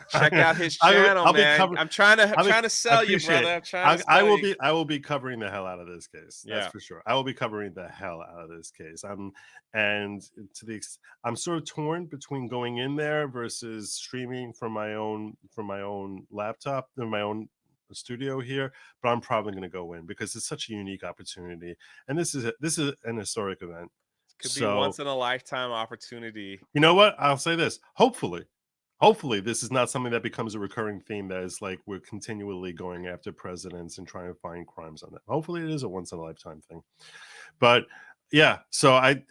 Check out his channel, man. I'm trying to sell you, brother. I will be covering the hell out of this case. That's for sure. I will be covering the hell out of this case. I'm sort of torn between going in there versus streaming from my own laptop in my own studio here, but I'm probably going to go in because it's such a unique opportunity, and this is an historic event. Could be once in a lifetime opportunity. You know what? I'll say this. Hopefully this is not something that becomes a recurring theme that is like we're continually going after presidents and trying to find crimes on them. Hopefully it is a once in a lifetime thing. But yeah, so I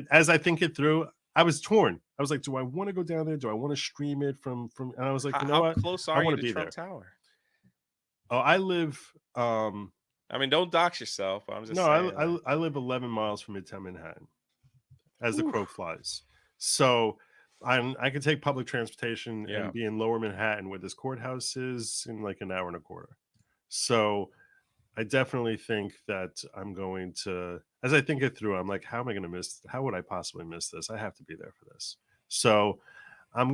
as I think it through, I was torn. I was like, do I want to go down there? Do I want to stream it from and I was like, you know what? How close are you to Trump Tower? Oh, I live I mean, don't dox yourself. I'm just saying. I live 11 miles from Midtown Manhattan as the crow flies. So I can take public transportation and be in Lower Manhattan where this courthouse is in like an hour and a quarter. So I definitely think that I'm going to, as I think it through, I'm like, how would I possibly miss this? I have to be there for this. So all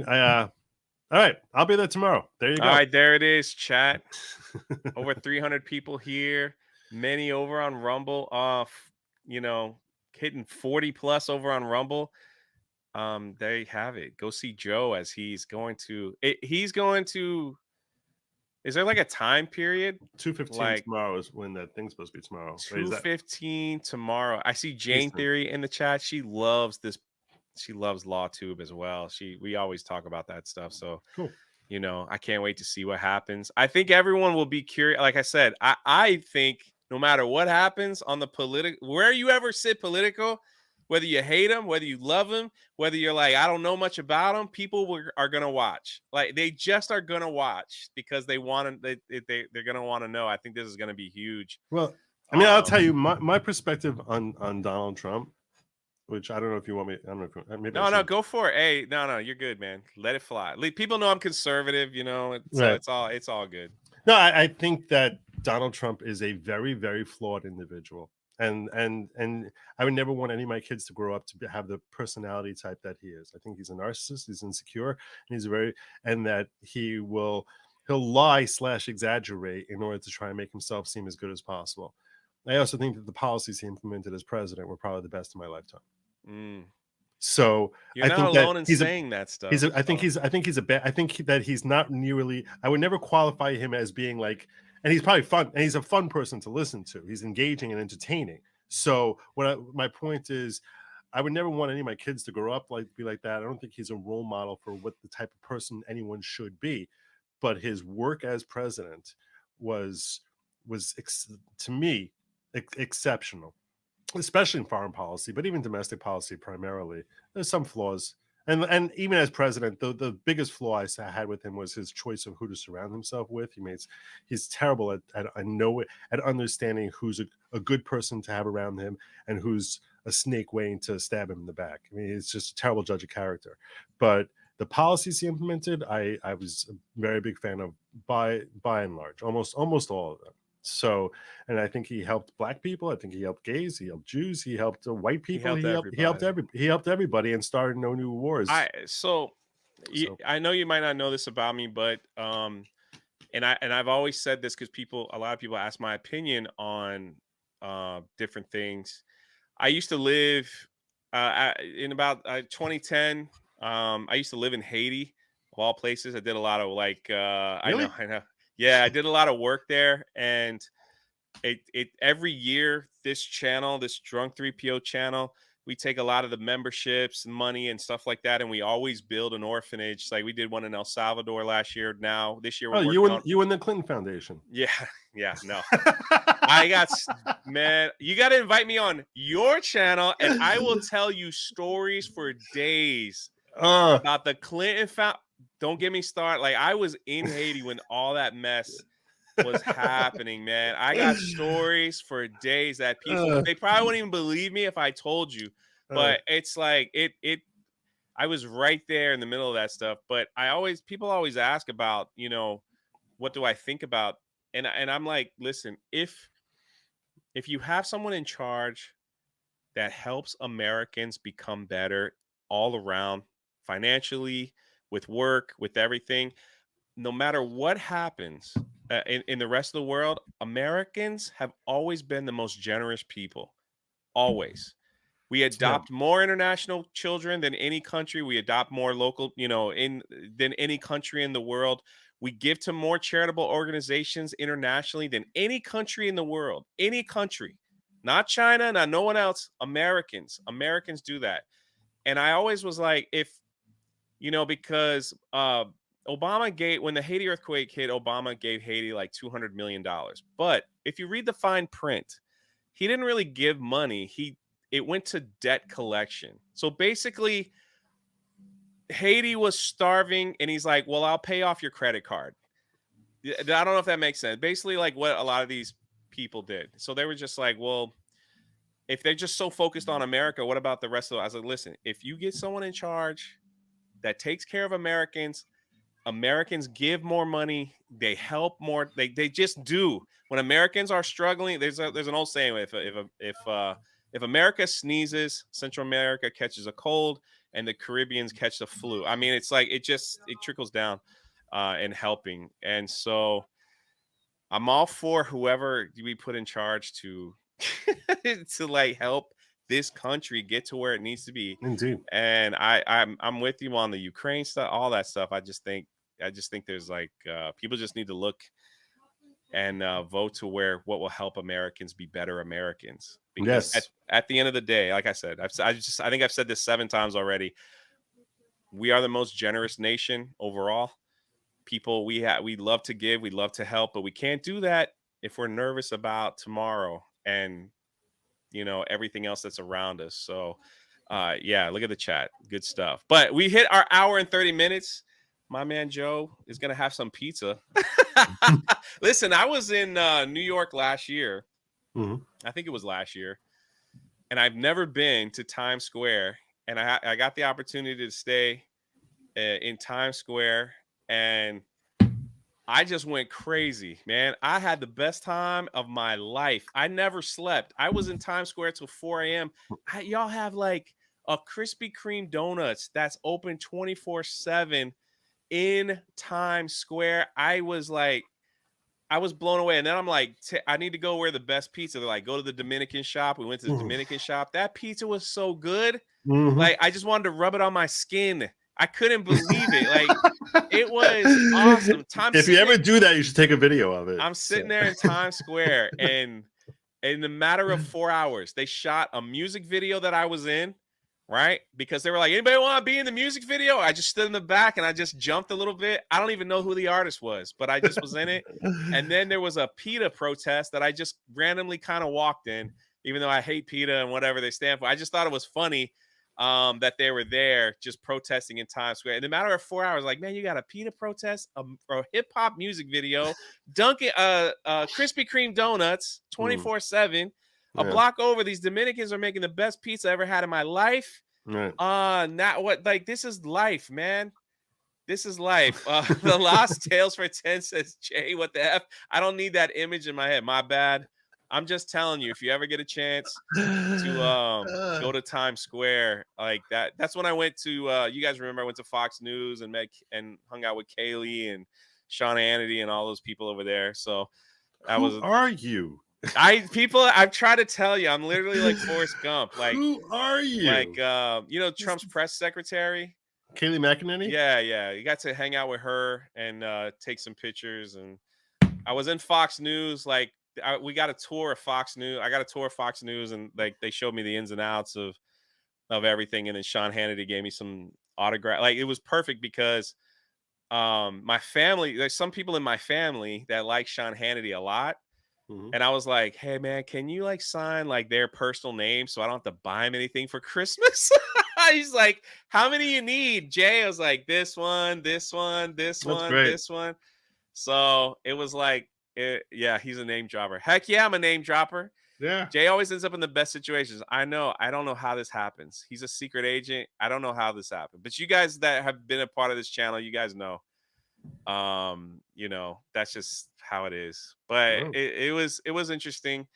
right, I'll be there tomorrow. There you go. All right, there it is, chat. Over 300 people here, many over on Rumble. Hitting 40 plus over on Rumble. There you have it. Go see Joe as he's going to. Is there like a time period? 2:15 tomorrow is when that thing's supposed to be tomorrow. 2:15 tomorrow. I see Jane Theory in the chat. She loves this. She loves LawTube as well. We always talk about that stuff. So cool. I can't wait to see what happens. I think everyone will be curious. Like I said, I think no matter what happens on the where you ever sit political, whether you hate him, whether you love him, whether you're like, I don't know much about him, people are going to watch. Like they just are going to watch because they're going to want to know. I think this is going to be huge. Well, I mean, I'll tell you my perspective on Donald Trump, which I don't know if you want me. I don't know if maybe no, go for it. Hey, no, you're good, man. Let it fly. People know I'm conservative, so right. It's all good. No, I think that Donald Trump is a very, very flawed individual. And I would never want any of my kids to grow up to have the personality type that he is. I think he's a narcissist, he's insecure, and that he'll lie / exaggerate in order to try and make himself seem as good as possible. I also think that the policies he implemented as president were probably the best in my lifetime. So you're not alone in saying that stuff. I think that he's not nearly. I would never qualify him as being like. And he's probably fun, and he's a fun person to listen to. He's engaging and entertaining. So my point is, I would never want any of my kids to grow up be like that. I don't think he's a role model for what the type of person anyone should be. But his work as president was to me exceptional, especially in foreign policy, but even domestic policy primarily. There's some flaws. And even as president, the biggest flaw I had with him was his choice of who to surround himself with. He's terrible at understanding who's a good person to have around him and who's a snake waiting to stab him in the back. I mean, it's just a terrible judge of character. But the policies he implemented, I was a very big fan of by and large, almost all of them. So, and I think he helped Black people. I think he helped gays. He helped Jews. He helped white people. He helped everybody and started no new wars. I know you might not know this about me, but and I've always said this because a lot of people ask my opinion on different things. I used to live in about 2010. I used to live in Haiti, of all places. I did a lot of Really? I know. Yeah, I did a lot of work there, and it every year this channel, this Drunk 3PO channel, we take a lot of the memberships and money and stuff like that, and we always build an orphanage. Like we did one in El Salvador last year. Now this year we're working on. You and the Clinton Foundation. Yeah, no. Man, you got to invite me on your channel, and I will tell you stories for days about the Clinton Foundation. Don't get me started. Like I was in Haiti when all that mess was happening, man. I got stories for days that people they probably wouldn't even believe me if I told you, but it's like I was right there in the middle of that stuff. But people always ask about, what do I think about, and I'm like, listen, if you have someone in charge that helps Americans become better all around, financially, with work, with everything, no matter what happens in the rest of the world, Americans have always been the most generous people. Always. We adopt more international children than any country. We adopt more local, than any country in the world. We give to more charitable organizations internationally than any country in the world. Any country. Not China, not no one else. Americans do that. And I always was like, because Obama gave, when the Haiti earthquake hit, Obama gave Haiti like $200 million. But if you read the fine print, he didn't really give money. It went to debt collection. So basically, Haiti was starving, and he's like, well, I'll pay off your credit card. I don't know if that makes sense. Basically, like what a lot of these people did. So they were just like, well, if they're just so focused on America, what about the rest of it? I was like, listen, if you get someone in charge that takes care of Americans give more money, they help more, they just do. When Americans are struggling, there's an old saying, if America sneezes, Central America catches a cold, and the Caribbeans catch the flu. I mean, it's like it trickles down in helping. And so I'm all for whoever we put in charge to to like help this country get to where it needs to be. Indeed. And I'm with you on the Ukraine stuff, all that stuff. I just think there's like people just need to look and vote to what will help Americans be better Americans. Because at the end of the day, like I said, I think I've said this 7 times already. We are the most generous nation overall. People, we love to give, we love to help, but we can't do that if we're nervous about tomorrow and everything else that's around us. So look at the chat. Good stuff. But we hit our hour and 30 minutes. My man Joe is gonna have some pizza. Listen, I was in New York last year. Mm-hmm. I think it was last year, and I've never been to Times Square, and I got the opportunity to stay in Times Square, and I just went crazy, man. I had the best time of my life. I never slept. I was in Times Square till 4 a.m. Y'all have like a Krispy Kreme donuts that's open 24/7 in Times Square. I was blown away. And then I'm like, I need to go where the best pizza. They're like, go to the Dominican shop. We went to the Dominican shop. That pizza was so good. Mm-hmm. Like, I just wanted to rub it on my skin. I couldn't believe it. Like, it was awesome. If you ever do that, you should take a video of it. I'm sitting there in Times Square, and in the matter of 4 hours, they shot a music video that I was in, right? Because they were like, anybody want to be in the music video? I just stood in the back, and I just jumped a little bit. I don't even know who the artist was, but I just was in it. And then there was a PETA protest that I just randomly kind of walked in, even though I hate PETA and whatever they stand for. I just thought it was funny that they were there just protesting in Times Square. In the matter of 4 hours, like, man, you got a PETA protest, a hip hop music video, Dunkin' Krispy Kreme donuts 24/7. A block over, these Dominicans are making the best pizza I ever had in my life. Right. Not what, like, this is life, man. This is life. The Lost Tales for 10 says, Jay, what the F? I don't need that image in my head. My bad. I'm just telling you, if you ever get a chance to go to Times Square, like that's when I went to. You guys remember I went to Fox News and hung out with Kaylee and Sean Hannity and all those people over there. So that Who was are you? I've tried to tell you, I'm literally like Forrest Gump. Like, who are you? Like Trump's press secretary. Kayleigh McEnany? Yeah. You got to hang out with her and take some pictures. And I was in Fox News. Like we got a tour of Fox News. I got a tour of Fox News, and like they showed me the ins and outs of everything. And then Sean Hannity gave me some autograph. Like it was perfect because my family, there's some people in my family that like Sean Hannity a lot. Mhm. And I was like, hey man, can you like sign like their personal name so I don't have to buy them anything for Christmas? He's like, how many you need, Jay? I was like, this one, this one, this That's one, great. this one. So it was like, yeah, he's a name dropper. Heck yeah, I'm a name dropper. Yeah. Jay always ends up in the best situations. I know. I don't know how this happens. He's a secret agent. I don't know how this happened. But you guys that have been a part of this channel, you guys know. That's just how it is. But Oh. it was interesting.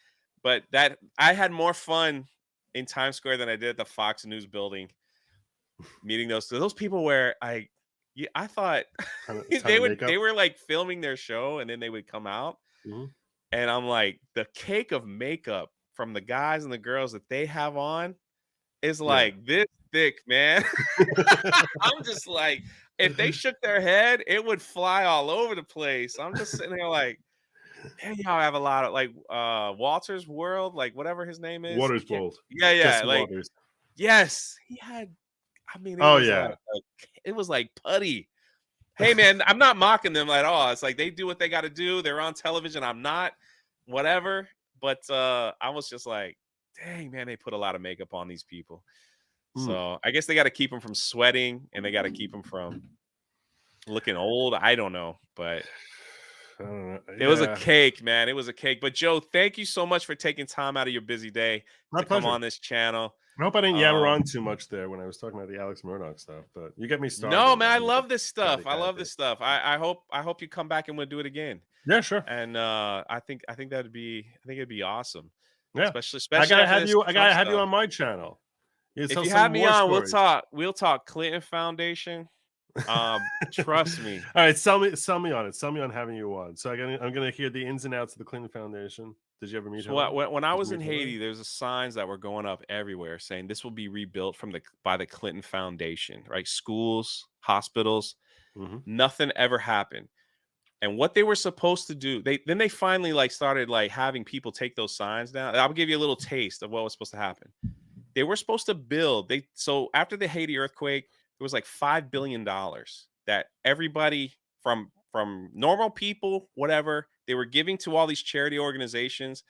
But that I had more fun in Times Square than I did at the Fox News building, meeting those people where I thought they were like filming their show and then they would come out. Mhm. And I'm like, the cake of makeup from the guys and the girls that they have on is like this thick, man. I'm just like, if they shook their head, it would fly all over the place. I'm just sitting there like, damn, y'all have a lot of like Walter's World, like whatever his name is. Waters World. Yeah. Jesse Like, Waters. yes, he had. I mean, it was like putty. Hey man, I'm not mocking them at all. It's like they do what they got to do. They're on television. I'm not, whatever. But I was just like, dang man, they put a lot of makeup on these people. So I guess they got to keep them from sweating and they got to keep them from looking old. I don't know, but I don't know. it was a cake, man. It was a cake. But Joe, thank you so much for taking time out of your busy day to come on this channel. I hope I didn't yammer on too much there when I was talking about the Alex Murdoch stuff, but you get me started. No, man, I love this stuff. I love this stuff. I hope you come back and we'll do it again. Yeah, sure. And I think it'd be awesome. Yeah, especially I gotta have you. I gotta have you on my channel. If you have me on, we'll talk Clinton Foundation. Trust me. All right, sell me on it. Sell me on having you on. So I'm gonna hear the ins and outs of the Clinton Foundation. Did you ever meet her? When I was in Haiti, there's signs that were going up everywhere saying this will be rebuilt by the Clinton Foundation, right? Schools, hospitals, nothing ever happened. And what they were supposed to do, they finally like started like having people take those signs down. I'll give you a little taste of what was supposed to happen. They were supposed to build. So after the Haiti earthquake, there was like $5 billion that everybody from normal people, whatever, they were giving to all these charity organizations.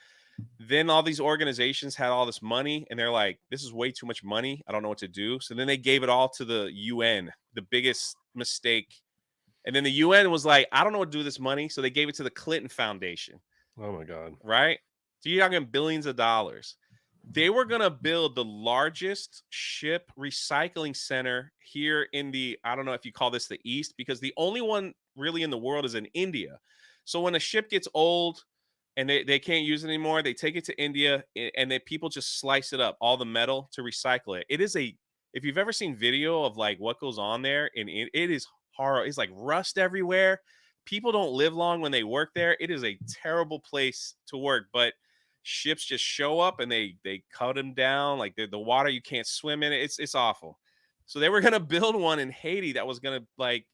Then all these organizations had all this money and they're like, this is way too much money. I don't know what to do. So then they gave it all to the UN, the biggest mistake. And then the UN was like, I don't know what to do with this money. So they gave it to the Clinton Foundation. Oh my God. Right? So you're talking billions of dollars. They were going to build the largest ship recycling center here in the, I don't know if you call this the East, because the only one really in the world is in India. So when a ship gets old and they can't use it anymore, they take it to India and then people just slice it up, all the metal to recycle it. It is if you've ever seen video of like what goes on there, and it is horrible. It's like rust everywhere. People don't live long when they work there. It is a terrible place to work, but ships just show up and they cut them down. Like the water, you can't swim in it. It's awful. So they were going to build one in Haiti that was going to like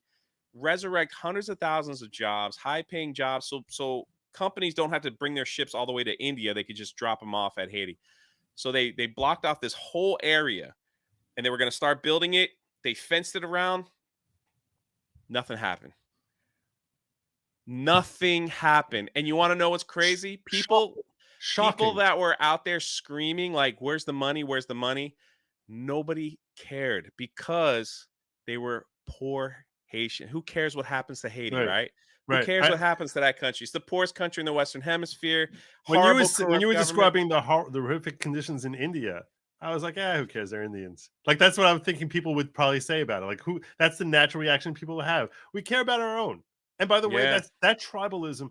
resurrect hundreds of thousands of jobs, high paying jobs. So companies don't have to bring their ships all the way to India. They could just drop them off at Haiti. So they blocked off this whole area and they were going to start building it. They fenced it around. Nothing happened. Nothing happened. And you want to know what's crazy? People that were out there screaming like, where's the money? Where's the money? Nobody cared because they were poor Haitian. Who cares what happens to Haiti, right? Who cares what happens to that country? It's the poorest country in the Western Hemisphere. When you were describing the horrific conditions in India, I was like, who cares? They're Indians. Like, that's what I'm thinking people would probably say about it. Like, that's the natural reaction people have. We care about our own. And by the way, that tribalism,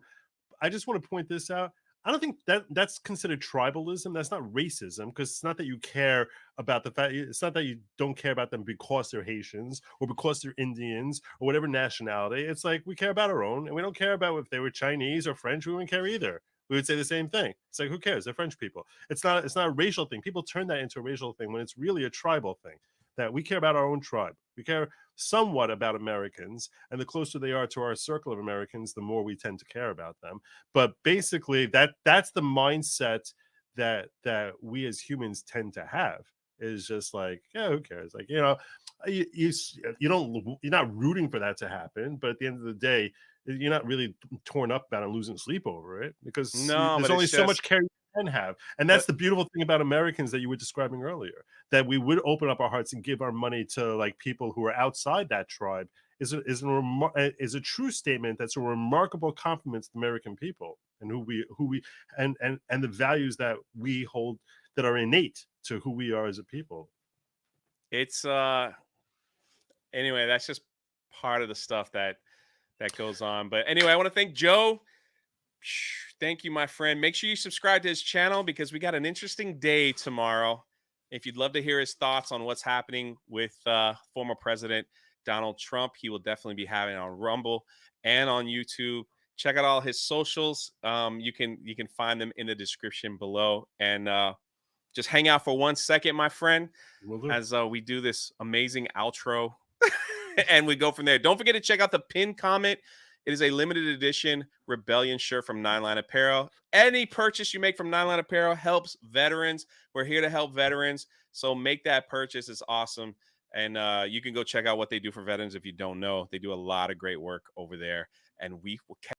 I just want to point this out. I don't think that that's considered tribalism. That's not racism, because it's not that you care about the fact. It's not that you don't care about them because they're Haitians or because they're Indians or whatever nationality. It's like we care about our own, and we don't care about if they were Chinese or French. We wouldn't care either. We would say the same thing. It's like, who cares? They're French people. It's not. It's not a racial thing. People turn that into a racial thing when it's really a tribal thing. That we care about our own tribe. We care somewhat about Americans, and the closer they are to our circle of Americans, the more we tend to care about them. But basically, that's the mindset that we as humans tend to have, is just like, yeah, who cares? Like, you don't, you're not rooting for that to happen, but at the end of the day, you're not really torn up about it and losing sleep over it, because No, there's but only it's so much just, care you can have. And that's the beautiful thing about Americans that you were describing earlier, that we would open up our hearts and give our money to like people who are outside that tribe, is a true statement. That's a remarkable compliment to the American people and who we and the values that we hold, that are innate to who we are as a people. it's anyway, that's just part of the stuff that goes on. But anyway, I want to thank Joe. Thank you, my friend. Make sure you subscribe to his channel, because we got an interesting day tomorrow. If you'd love to hear his thoughts on what's happening with former President Donald Trump, he will definitely be having it on Rumble and on YouTube. Check out all his socials. You can find them in the description below. And just hang out for 1 second, my friend, as we do this amazing outro. And we go from there. Don't forget to check out the pinned comment. It is a limited edition Rebellion shirt from 9 Line Apparel. Any purchase you make from 9 Line Apparel helps veterans. We're here to help veterans. So make that purchase. It's awesome. And you can go check out what they do for veterans if you don't know. They do a lot of great work over there. And we will catch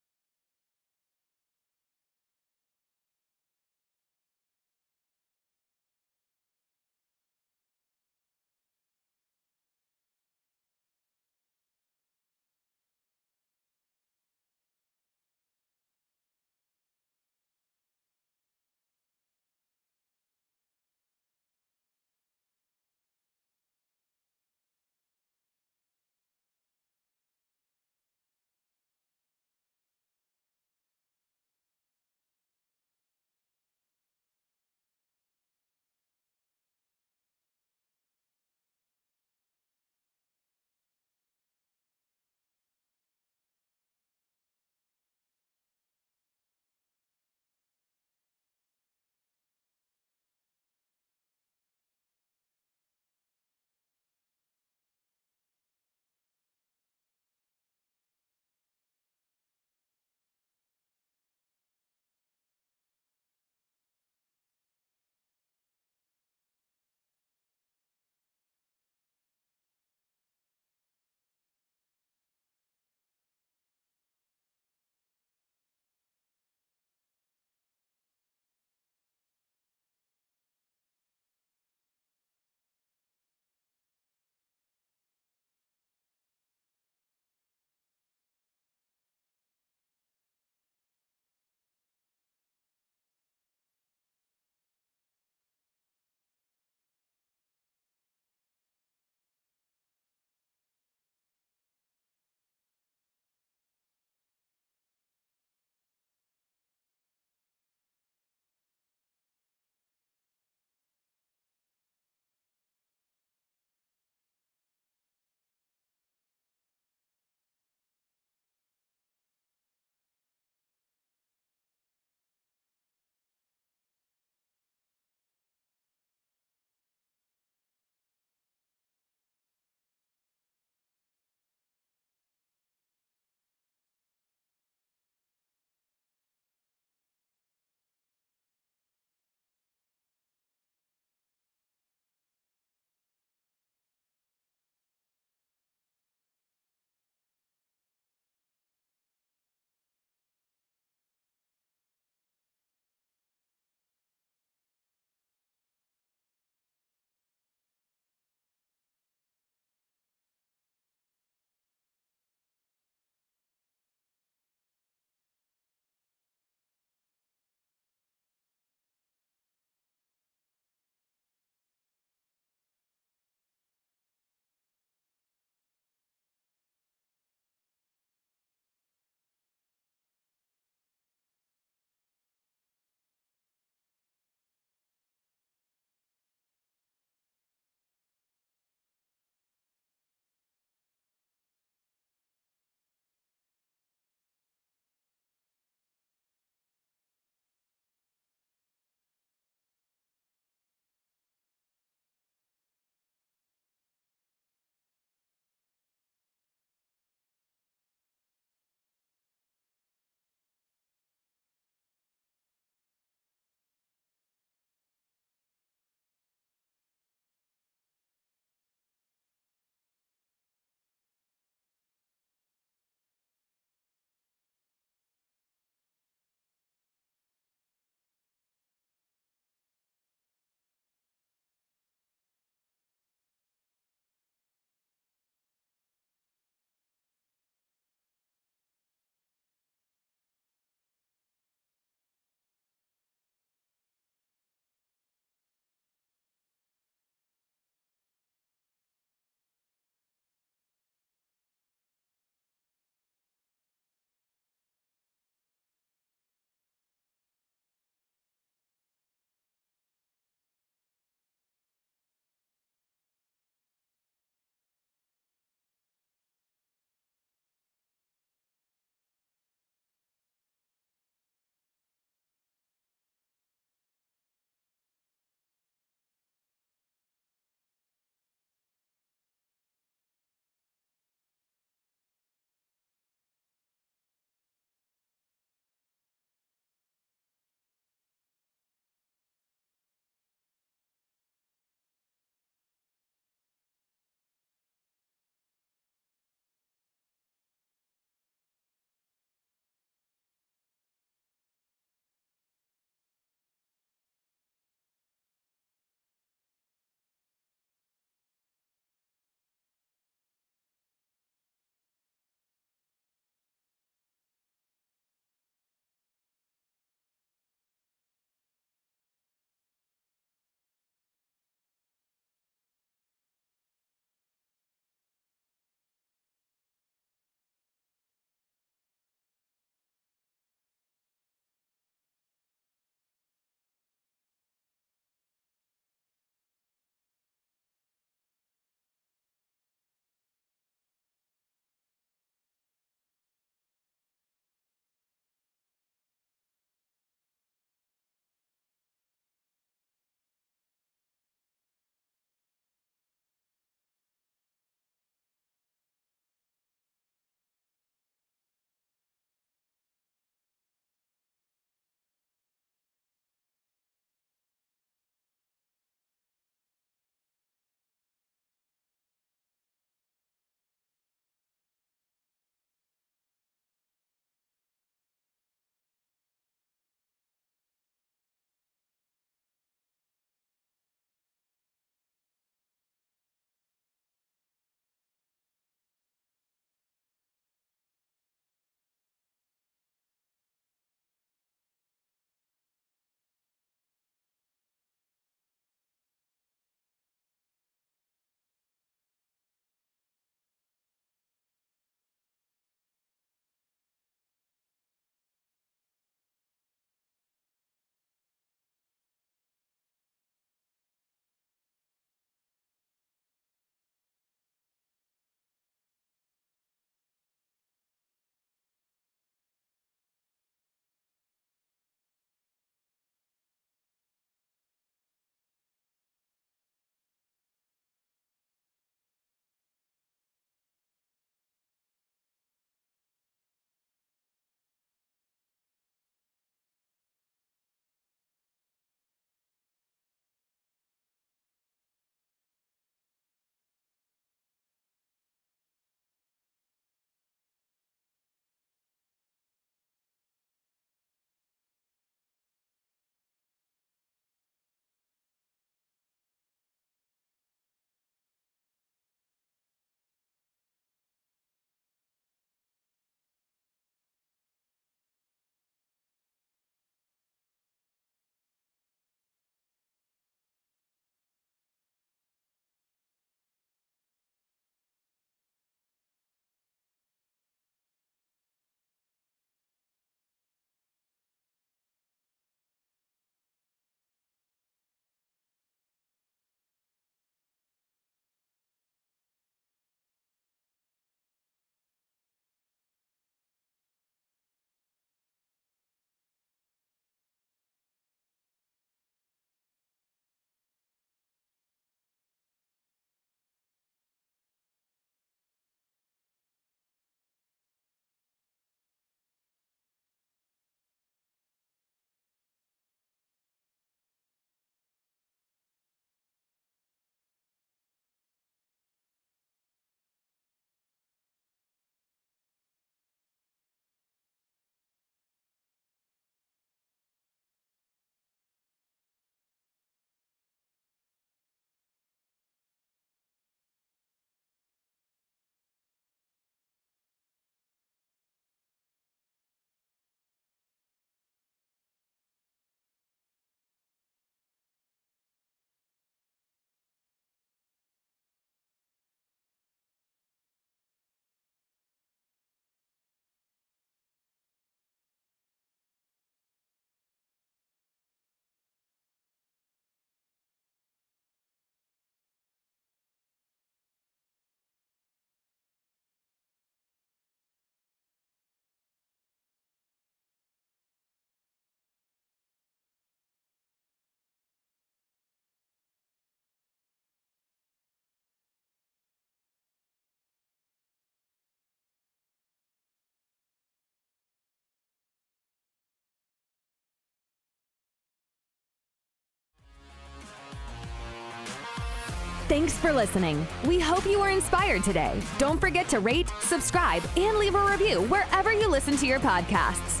Thanks for listening. We hope you were inspired today. Don't forget to rate, subscribe, and leave a review wherever you listen to your podcasts.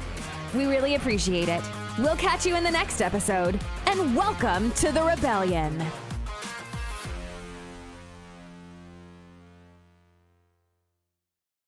We really appreciate it. We'll catch you in the next episode. And welcome to the Rebellion.